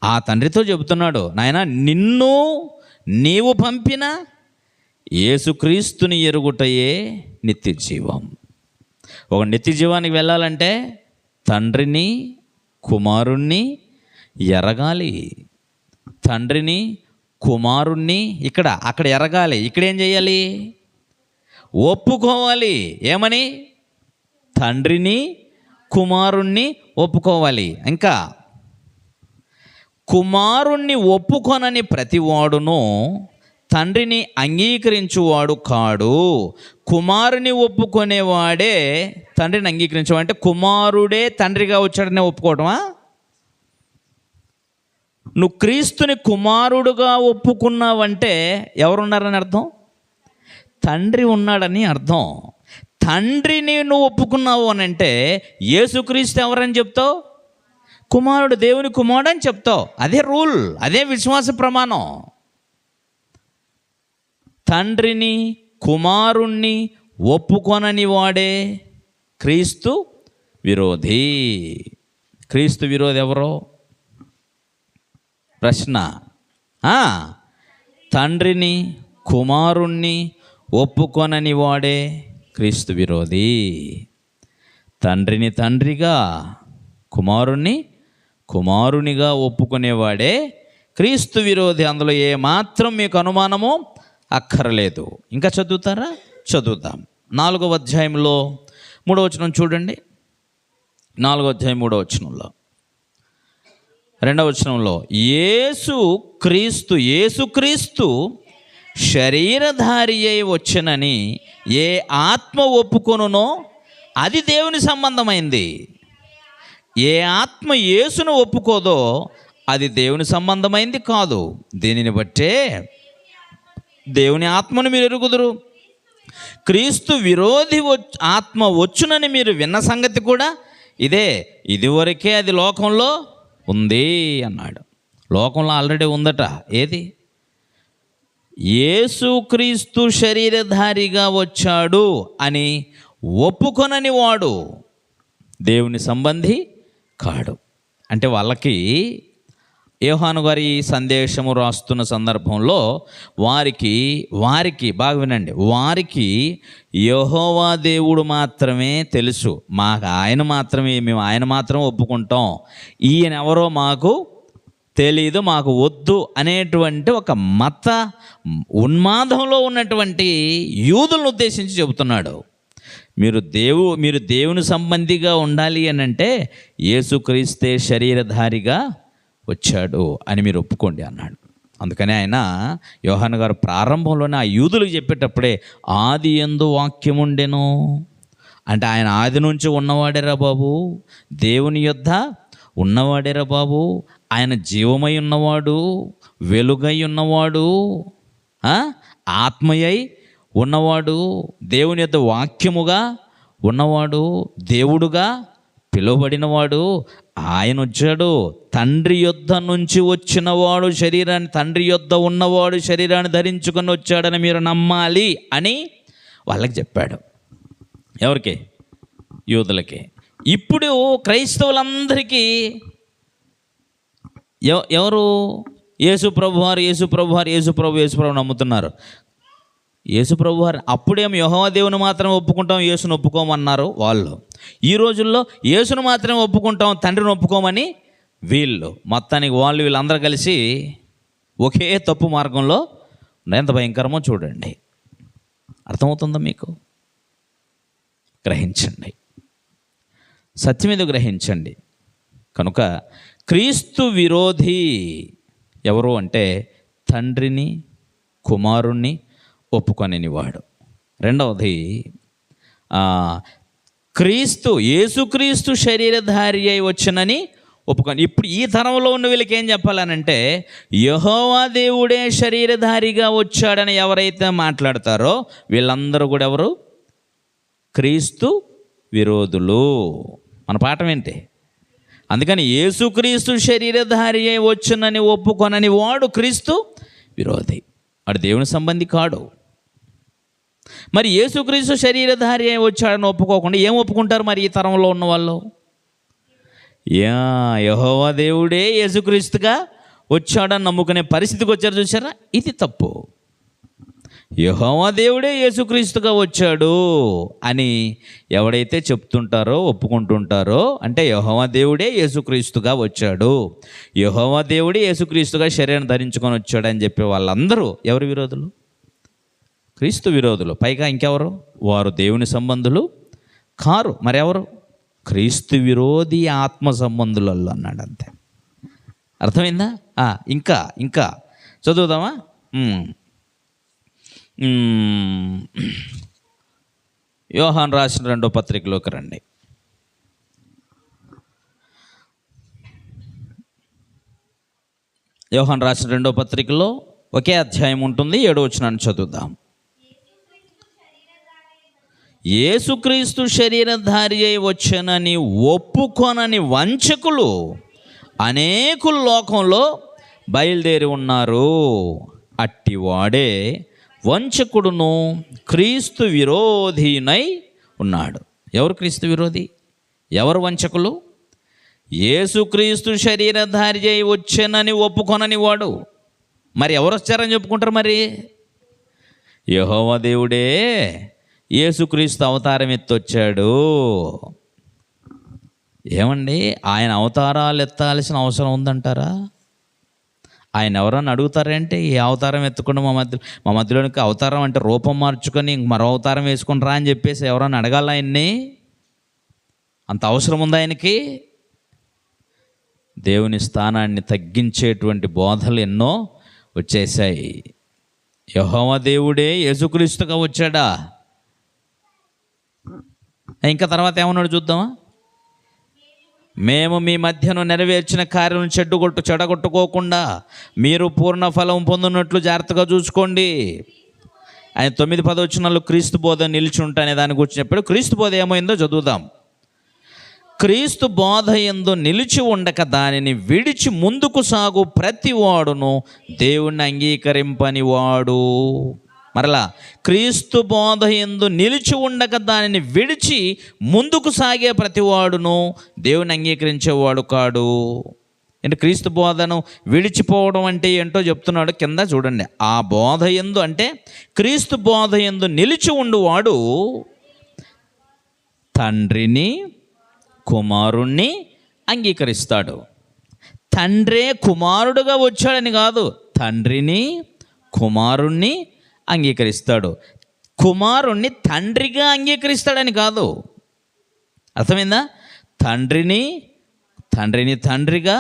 ఆ తండ్రితో చెబుతున్నాడు, నాయన నిన్ను నీవు పంపిన యేసుక్రీస్తుని ఎరుగుటయే నిత్య జీవం. ఒక నిత్య జీవానికి వెళ్ళాలంటే తండ్రిని కుమారుణ్ణి ఎరగాలి. తండ్రిని కుమారుణ్ణి అక్కడ ఎరగాలి. ఇక్కడేం చేయాలి? ఒప్పుకోవాలి. ఏమని? తండ్రిని కుమారుణ్ణి ఒప్పుకోవాలి. ఇంకా కుమారుణ్ణి ఒప్పుకొనని ప్రతివాడును తండ్రిని అంగీకరించువాడు కాడు. కుమారుని ఒప్పుకునేవాడే తండ్రిని అంగీకరించేవాడు. అంటే కుమారుడే తండ్రిగా వచ్చాడనే ఒప్పుకోవటమా? నువ్వు క్రీస్తుని కుమారుడుగా ఒప్పుకున్నావంటే ఎవరున్నారని అర్థం? తండ్రి ఉన్నాడని అర్థం. తండ్రిని నువ్వు ఒప్పుకున్నావు అని అంటే యేసుక్రీస్తు ఎవరని చెప్తావు? కుమారుడు, దేవుని కుమారుడు అని చెప్తావు. అదే రూల్, అదే విశ్వాస ప్రమాణం. తండ్రిని కుమారుణ్ణి ఒప్పుకొనని వాడే క్రీస్తు విరోధి. క్రీస్తు విరోధి ఎవరో? ప్రశ్న. తండ్రిని కుమారుణ్ణి ఒప్పుకొనని వాడే క్రీస్తు విరోధి. తండ్రిని తండ్రిగా, కుమారుణ్ణి కుమారునిగా ఒప్పుకునేవాడే క్రీస్తు విరోధి. అందులో ఏమాత్రం మీకు అనుమానము అక్కర్లేదు. ఇంకా చదువుతారా? చదువుతాం. 4వ అధ్యాయంలో 3వ వచనం చూడండి. 4వ అధ్యాయం 3వ వచనంలో, 2వ వచనంలో, యేసుక్రీస్తు శరీరధారి అయి వచ్చనని ఏ ఆత్మ ఒప్పుకొనునో అది దేవుని సంబంధమైంది. ఏ ఆత్మ యేసును ఒప్పుకోదో అది దేవుని సంబంధమైంది కాదు. దీనిని బట్టే దేవుని ఆత్మను మీరు ఎరుగుదురు. క్రీస్తు విరోధి ఆత్మ వచ్చునని మీరు విన్న సంగతి కూడా ఇదే. ఇదివరకే అది లోకంలో ఉంది అన్నాడు. లోకంలో ఆల్రెడీ ఉందట. ఏది? యేసుక్రీస్తు శరీరధారిగా వచ్చాడు అని ఒప్పుకొనని వాడు దేవుని సంబంధి కాడు. అంటే వాళ్ళకి యోహాను గారి సందేశము రాస్తున్న సందర్భంలో వారికి బాగా వినండి, వారికి యెహోవా దేవుడు మాత్రమే తెలుసు. మేము ఆయన మాత్రమే ఒప్పుకుంటాం, ఈయన ఎవరో మాకు తెలీదు, మాకు వద్దు అనేటువంటి ఒక మత ఉన్మాదంలో ఉన్నటువంటి యూదులను ఉద్దేశించి చెబుతున్నాడు. మీరు దేవుని సంబంధిగా ఉండాలి అని అంటే యేసుక్రీస్తే శరీరధారిగా వచ్చాడు అని మీరు ఒప్పుకోండి అన్నాడు. అందుకని ఆయన యోహాను గారు ప్రారంభంలోనే ఆ యూదులకు చెప్పేటప్పుడే ఆది యందు వాక్యముండెను అంటే ఆయన ఆది నుంచి ఉన్నవాడేరా బాబు, దేవుని యొద్ద ఉన్నవాడేరా బాబు, ఆయన జీవమై ఉన్నవాడు, వెలుగై ఉన్నవాడు, ఆత్మయై ఉన్నవాడు, దేవుని యొద్ద వాక్యముగా ఉన్నవాడు, దేవుడుగా పిలువబడినవాడు. ఆయన వచ్చాడు. తండ్రి యొద్ద నుంచి వచ్చినవాడు తండ్రి యొద్ద ఉన్నవాడు శరీరాన్ని ధరించుకొని వచ్చాడని మీరు నమ్మాలి అని వాళ్ళకి చెప్పాడు. ఎవరికి? యూదులకి. ఇప్పుడు క్రైస్తవులందరికీ ఎవరు? యేసుప్రభు నమ్ముతున్నారు. యేసుప్రభు వారు అప్పుడేమో యెహోవా దేవుని మాత్రం ఒప్పుకుంటాం, యేసును ఒప్పుకోమన్నారు వాళ్ళు. ఈ రోజుల్లో యేసును మాత్రమే ఒప్పుకుంటాం, తండ్రిని ఒప్పుకోమని వీళ్ళు. మొత్తానికి వీళ్ళందరూ కలిసి ఒకే తప్పు మార్గంలో ఎంత భయంకరమో చూడండి. అర్థమవుతుందా మీకు? గ్రహించండి, సత్యం మీద గ్రహించండి. కనుక క్రీస్తు విరోధి ఎవరు అంటే తండ్రిని కుమారుణ్ణి ఒప్పుకొనివాడు. రెండవది యేసుక్రీస్తు శరీరధారి అయి వచ్చనని ఒప్పుకొని. ఇప్పుడు ఈ తరంలో ఉన్న వీళ్ళకి ఏం చెప్పాలనంటే యెహోవా దేవుడే శరీరధారిగా వచ్చాడని ఎవరైతే మాట్లాడతారో వీళ్ళందరూ కూడా ఎవరు? క్రీస్తు విరోధులు. మన పాఠం ఏంటి? అందుకని యేసుక్రీస్తు శరీరధారి అయి వచ్చునని ఒప్పుకొనని వాడు క్రీస్తు విరోధి, వాడు దేవుని సంబంధి కాడు. మరి యేసుక్రీస్తు శరీరధారి అయి వచ్చాడని ఒప్పుకోకుండా ఏం ఒప్పుకుంటారు మరి ఈ తరంలో ఉన్న వాళ్ళు? యెహోవా దేవుడే యేసుక్రీస్తుగా వచ్చాడని నమ్ముకునే పరిస్థితికి వచ్చారు. చూసారా? ఇది తప్పు. యెహోవా దేవుడే యేసుక్రీస్తుగా వచ్చాడు అని ఎవడైతే చెప్తుంటారో ఒప్పుకుంటుంటారో అంటే యెహోవా దేవుడే యేసుక్రీస్తుగా వచ్చాడు, యెహోవా దేవుడే యేసుక్రీస్తుగా శరీరం ధరించుకొని వచ్చాడు అని చెప్పే వాళ్ళందరూ ఎవరి విరోధులు? క్రీస్తు విరోధులు. పైగా ఇంకెవరు? వారు దేవుని సంబంధులు కారు. మరెవరు? క్రీస్తు విరోధి ఆత్మ సంబంధులలో అన్నాడు. అంతే. అర్థమైందా? ఇంకా చదువుదామా? యోహాను రాసిన 2వ పత్రికలోకి రండి. యోహాను రాసిన 2వ పత్రికలో ఒకే అధ్యాయం ఉంటుంది. 7వ వచనాన్ని చదువుదాం. యేసుక్రీస్తు శరీరధారి అయి వచ్చనని ఒప్పుకొనని వంచకులు అనేకులు లోకంలో బయలుదేరి ఉన్నారు. అట్టివాడే వంచకుడును క్రీస్తు విరోధినై ఉన్నాడు. ఎవరు క్రీస్తు విరోధి? ఎవరు వంచకులు? యేసుక్రీస్తు శరీరధారి అయి వచ్చనని ఒప్పుకొనని వాడు. మరి ఎవరు వచ్చారని చెప్పుకుంటారు? మరి యెహోవా దేవుడే యేసుక్రీస్తు అవతారం ఎత్తొచ్చాడు. ఏమండి, ఆయన అవతారాలు ఎత్తాల్సిన అవసరం ఉందంటారా? ఆయన ఎవరన్నా అడుగుతారంటే ఈ అవతారం ఎత్తుకుండా మా మధ్యలోనికి అవతారం అంటే రూపం మార్చుకొని మరో అవతారం వేసుకుని రా అని చెప్పేసి ఎవరన్నా అడగాల ఆయన్ని? అంత అవసరం ఉందా ఆయనకి? దేవుని స్థానాన్ని తగ్గించేటువంటి బోధలు ఎన్నో వచ్చేసాయి. యెహోవా దేవుడే యేసుక్రీస్తుగా వచ్చాడా? ఇంకా తర్వాత ఏమన్నాడు చూద్దామా? మేము మీ మధ్యను నెరవేర్చిన కార్యం చెడగొట్టుకోకుండా మీరు పూర్ణ ఫలం పొందినట్లు జాగ్రత్తగా చూసుకోండి. ఆయన 9-10 వచనాల్లో క్రీస్తు బోధ నిలిచి ఉంటానే దాని గురించి చెప్పాడు. క్రీస్తు బోధ ఏమైందో చదువుదాం. క్రీస్తు బోధ యందు నిలిచి ఉండక దానిని విడిచి ముందుకు సాగు ప్రతి వాడును దేవుణ్ణి అంగీకరింపని వాడు. మరలా క్రీస్తు బోధ యందు నిలిచి ఉండక దానిని విడిచి ముందుకు సాగే ప్రతివాడును దేవుని అంగీకరించేవాడు కాడు. అంటే క్రీస్తు బోధను విడిచిపోవడం అంటే ఏంటో చెప్తున్నాడు కింద చూడండి. ఆ బోధ యందు అంటే క్రీస్తు బోధ యందు నిలిచి ఉండువాడు తండ్రిని కుమారుణ్ణి అంగీకరిస్తాడు. తండ్రే కుమారుడుగా వచ్చాడని కాదు, తండ్రిని కుమారుణ్ణి అంగీకరిస్తాడు. కుమారుణ్ణి తండ్రిగా అంగీకరిస్తాడని కాదు. అర్థమైందా? తండ్రిని తండ్రిగా,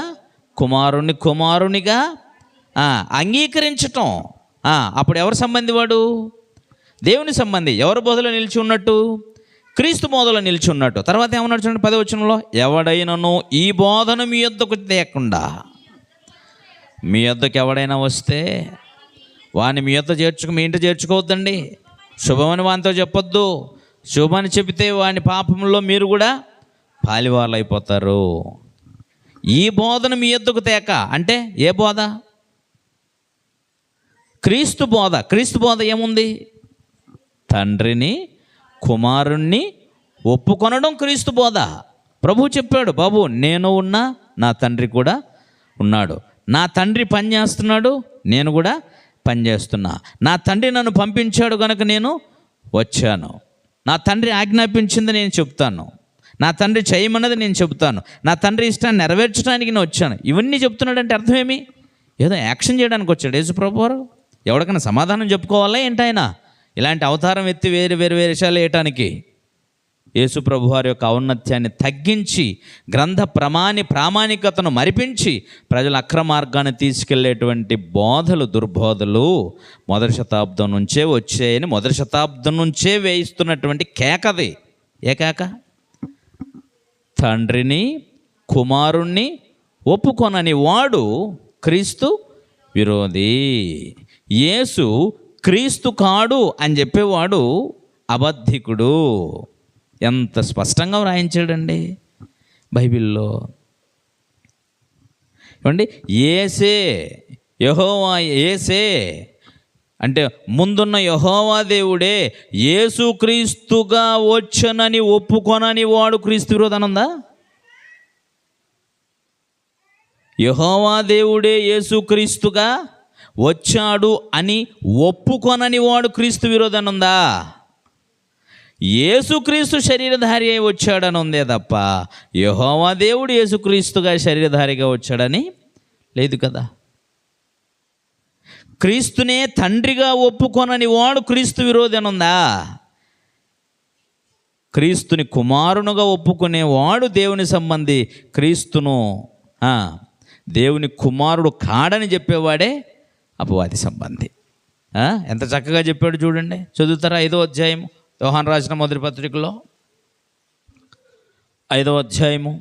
కుమారుణ్ణి కుమారునిగా అంగీకరించటం. అప్పుడు ఎవరి సంబంధి వాడు? దేవుని సంబంధి. ఎవరి బోధలో నిలిచి ఉన్నట్టు? క్రీస్తు బోధలో నిలిచి ఉన్నట్టు. తర్వాత ఏమన్నాడు చూడండి 10వ వచనంలో, ఎవడైనాను ఈ బోధను మీ యొద్దకు తేకుండా, మీ యొద్దకు ఎవడైనా వస్తే వాడిని మీ యొద్ద మీ ఇంటి చేర్చుకోవద్దండి. శుభమని వానితో చెప్పొద్దు. శుభమని చెబితే వాని పాపంలో మీరు కూడా పాలివాళ్ళు అయిపోతారు. ఈ బోధను మీ యొద్దకు తేక అంటే ఏ బోధ? క్రీస్తు బోధ. క్రీస్తు బోధ ఏముంది? తండ్రిని కుమారుణ్ణి ఒప్పుకొనడం క్రీస్తు బోధ. ప్రభువు చెప్పాడు, బాబు నేను ఉన్నా, నా తండ్రి కూడా ఉన్నాడు. నా తండ్రి పని చేస్తున్నాడు, నేను కూడా పనిచేస్తున్నా. నా తండ్రి నన్ను పంపించాడు కనుక నేను వచ్చాను. నా తండ్రి ఆజ్ఞాపించింది నేను చెప్తాను. నా తండ్రి చేయమన్నది నేను చెబుతాను. నా తండ్రి ఇష్టాన్ని నెరవేర్చడానికి నేను వచ్చాను. ఇవన్నీ చెప్తున్నాడంటే అర్థమేమి? ఏదో యాక్షన్ చేయడానికి వచ్చాడు యేసుప్రభు వారు. ఎవరికైనా సమాధానం చెప్పుకోవాలా ఏంటైనా? ఇలాంటి అవతారం ఎత్తి వేరే విషయాలు వేయటానికి యేసుప్రభు వారి యొక్క ఔన్నత్యాన్ని తగ్గించి గ్రంథ ప్రామాణికతను మరిపించి ప్రజల అక్రమార్గాన్ని తీసుకెళ్లేటువంటి బోధలు, దుర్బోధలు మొదటి శతాబ్దం నుంచే వచ్చాయని మొదటి శతాబ్దం నుంచే వేయిస్తున్నటువంటి కేకది. ఏ కేక? తండ్రిని కుమారుణ్ణి ఒప్పుకొనని వాడు క్రీస్తు విరోధి. యేసు క్రీస్తు కాడు అని చెప్పేవాడు అబద్ధికుడు. ఎంత స్పష్టంగా వ్రాయించాడండి బైబిల్లో. ఏమండి, యేసే యెహోవా, యేసే అంటే ముందున్న యెహోవా దేవుడే యేసు క్రీస్తుగా వచ్చనని ఒప్పుకొనని వాడు క్రీస్తు విరోధి ఉందా? యెహోవా దేవుడే యేసు క్రీస్తుగా వచ్చాడు అని ఒప్పుకొనని వాడు క్రీస్తు విరోధి ఉందా? యేసుక్రీస్తు శరీరధారి అయి వచ్చాడని ఉందే తప్ప యెహోవా దేవుడు యేసుక్రీస్తుగా శరీరధారిగా వచ్చాడని లేదు కదా. క్రీస్తునే తండ్రిగా ఒప్పుకొనని వాడు క్రీస్తు విరోధి అని ఉందా? క్రీస్తుని కుమారునుగా ఒప్పుకునేవాడు దేవుని సంబంధి. క్రీస్తును దేవుని కుమారుడు కాడని చెప్పేవాడే అపవాది సంబంధి. ఎంత చక్కగా చెప్పాడు చూడండి. చదువుతారా? 5వ అధ్యాయం యోహాను రాసిన మొదటి పత్రికలో 5వ అధ్యాయము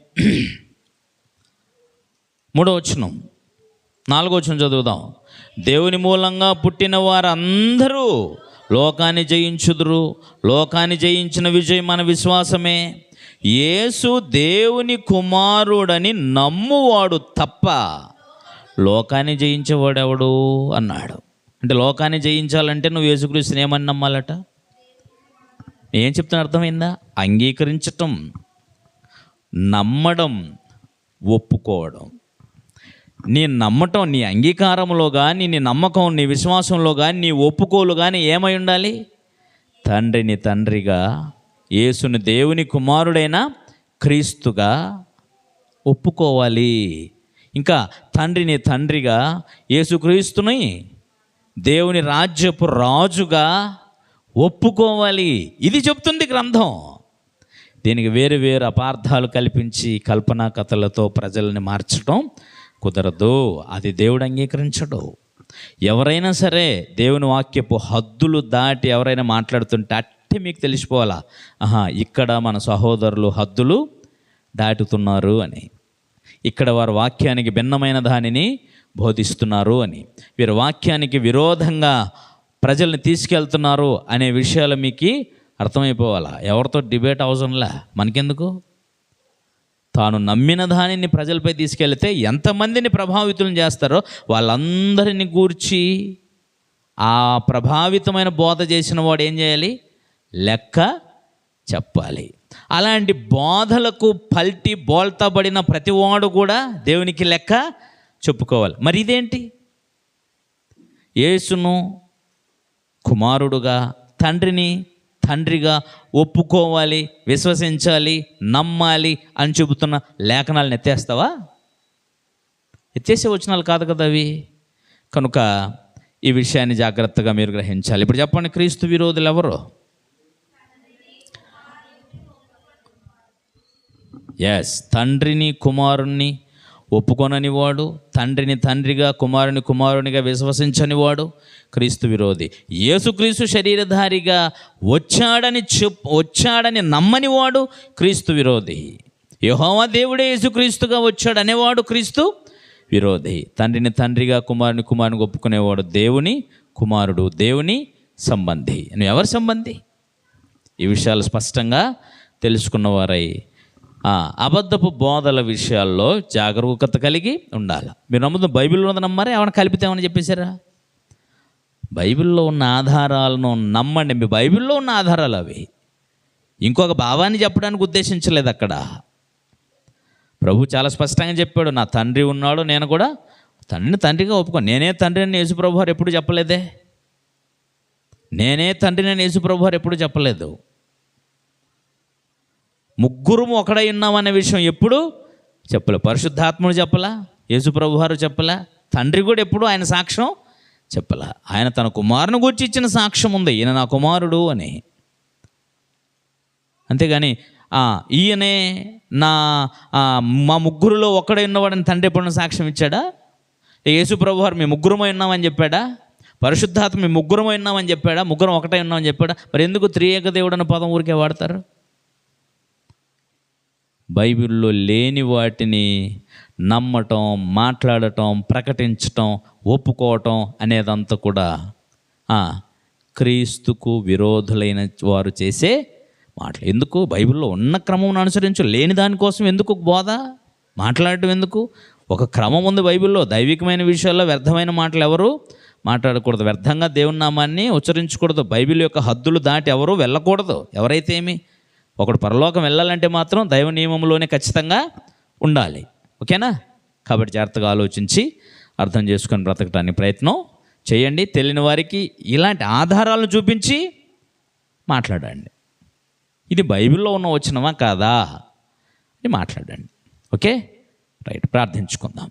3వ వచనం 4వ వచనం చదువుదాం. దేవుని మూలంగా పుట్టిన వారందరూ లోకాన్ని జయించుదురు. లోకాన్ని జయించిన విజయం మన విశ్వాసమే. యేసు దేవుని కుమారుడని నమ్మువాడు తప్ప లోకాన్ని జయించేవాడెవడు అన్నాడు. అంటే లోకాన్ని జయించాలంటే నువ్వు యేసుక్రీస్తుని ఏమని నమ్మాలట? ఏం చెప్తున్నా అర్థమైందా? అంగీకరించటం, నమ్మడం, ఒప్పుకోవడం. నీ నమ్మటం, నీ అంగీకారంలో కానీ, నీ నమ్మకం, నీ విశ్వాసంలో కానీ, నీ ఒప్పుకోలు కానీ ఏమై ఉండాలి? తండ్రిని తండ్రిగా, యేసుని దేవుని కుమారుడైన క్రీస్తుగా ఒప్పుకోవాలి. ఇంకా తండ్రిని తండ్రిగా, యేసుక్రీస్తుని దేవుని రాజ్యపు రాజుగా ఒప్పుకోవాలి. ఇది చెప్తుంది గ్రంథం. దీనికి వేరు వేరు అపార్థాలు కల్పించి కల్పనా కథలతో ప్రజల్ని మార్చడం కుదరదు. అది దేవుడు అంగీకరించడు. ఎవరైనా సరే దేవుని వాక్యపు హద్దులు దాటి ఎవరైనా మాట్లాడుతుంటే అట్టే మీకు తెలిసిపోవాలా, ఇక్కడ మన సహోదరులు హద్దులు దాటుతున్నారు అని. ఇక్కడ వారు వాక్యానికి భిన్నమైన దానిని బోధిస్తున్నారు అని, వీరు వాక్యానికి విరోధంగా ప్రజల్ని తీసుకెళ్తున్నారు అనే విషయాలు మీకు అర్థమైపోవాలా. ఎవరితో డిబేట్ అవసరంలా, మనకెందుకు? తాను నమ్మిన దానిని ప్రజలపై తీసుకెళ్తే ఎంతమందిని ప్రభావితం చేస్తారో వాళ్ళందరినీ గూర్చి ఆ ప్రభావితమైన బోధ చేసిన వాడు ఏం చేయాలి? లెక్క చెప్పాలి. అలాంటి బోధలకు పల్టి బోల్తాబడిన ప్రతివాడు కూడా దేవునికి లెక్క చెప్పుకోవాలి. మరి ఇదేంటి? యేసును కుమారుడుగా, తండ్రిని తండ్రిగా ఒప్పుకోవాలి, విశ్వసించాలి, నమ్మాలి అని చెబుతున్న లేఖనాలను ఎత్తేస్తావా? ఎత్తేసే వచనాలు కాదు కదా అవి. కనుక ఈ విషయాన్ని జాగ్రత్తగా మీరు గ్రహించాలి. ఇప్పుడు చెప్పండి, క్రీస్తు విరోధులు ఎవరు? ఎస్, తండ్రిని కుమారుణ్ణి ఒప్పుకొనని వాడు, తండ్రిని తండ్రిగా కుమారుని కుమారునిగా విశ్వసించని వాడు క్రీస్తు విరోధి. యేసుక్రీస్తు శరీరధారిగా వచ్చాడని నమ్మని వాడు క్రీస్తు విరోధి. యెహోవా దేవుడే యేసుక్రీస్తుగా వచ్చాడు అనేవాడు క్రీస్తు విరోధి. తండ్రిని తండ్రిగా కుమారుని కుమారుని ఒప్పుకునేవాడు దేవుని కుమారుడు, దేవుని సంబంధి. నువ్వు ఎవరి సంబంధి? ఈ విషయాలు స్పష్టంగా తెలుసుకున్నవారై అబద్ధపు బోధల విషయాల్లో జాగరూకత కలిగి ఉండాలి. మీరు నమ్ముతున్న బైబిల్లో ఉన్నది నమ్మారా? ఏమైనా కలిపితేమని చెప్పేశారా? బైబిల్లో ఉన్న ఆధారాలను నమ్మండి. మీ బైబిల్లో ఉన్న ఆధారాలు అవి. ఇంకొక భావాన్ని చెప్పడానికి ఉద్దేశించలేదు అక్కడ. ప్రభు చాలా స్పష్టంగా చెప్పాడు, నా తండ్రి ఉన్నాడు, నేను కూడా తండ్రిని తండ్రిగా ఒప్పుకో. నేనే తండ్రి అని యేసుప్రభు వారు ఎప్పుడు చెప్పలేదే. నేనే తండ్రిని అని యేసుప్రభు వారు ఎప్పుడు చెప్పలేదు. ముగ్గురు ఒకడై ఉన్నామనే విషయం ఎప్పుడు చెప్పలే. పరిశుద్ధాత్ముడు చెప్పలా, యేసుప్రభు వారు చెప్పలా, తండ్రి కూడా ఎప్పుడు ఆయన సాక్ష్యం చెప్పలా. ఆయన తన కుమారుని గురించి ఇచ్చిన సాక్ష్యం ఉంది, ఈయన నా కుమారుడు అని. అంతేగాని ఈయనే మా ముగ్గురులో ఒక్కడే ఉన్నవాడని తండ్రి ఎప్పుడైనా సాక్ష్యం ఇచ్చాడా? యేసుప్రభు వారు మీ ముగ్గురమై ఉన్నామని చెప్పాడా? పరిశుద్ధాత్మ మీ ముగ్గురమై ఉన్నామని చెప్పాడా? ముగ్గురం ఒకటే ఉన్నామని చెప్పాడా? మరి ఎందుకు త్రియేక దేవుడు అన్న పదం ఊరికే వాడతారు? బైబిల్లో లేని వాటిని నమ్మటం, మాట్లాడటం, ప్రకటించటం, ఒప్పుకోవటం అనేదంతా కూడా క్రీస్తుకు విరోధులైన వారు చేసే మాటలు. ఎందుకు? బైబిల్లో ఉన్న క్రమం అనుసరించు, లేని దానికోసం ఎందుకు బోధ మాట్లాడటం? ఎందుకు? ఒక క్రమం ఉంది బైబిల్లో. దైవికమైన విషయాల్లో వ్యర్థమైన మాటలు ఎవరు మాట్లాడకూడదు, వ్యర్థంగా దేవుని నామాన్ని ఉచ్చరించకూడదు, బైబిల్ యొక్క హద్దులు దాటి ఎవరు వెళ్ళకూడదు. ఎవరైతే ఏమి, ఒకడు పరలోకం వెళ్ళాలంటే మాత్రం దైవ నియమంలోనే ఖచ్చితంగా ఉండాలి. ఓకేనా? కాబట్టి జాగ్రత్తగా ఆలోచించి అర్థం చేసుకొని బ్రతకటానికి ప్రయత్నం చేయండి. తెలియని వారికి ఇలాంటి ఆధారాలను చూపించి మాట్లాడండి. ఇది బైబిల్లో ఉన్న వచనమా కాదా అని మాట్లాడండి. Okay, right. ప్రార్థించుకుందాం.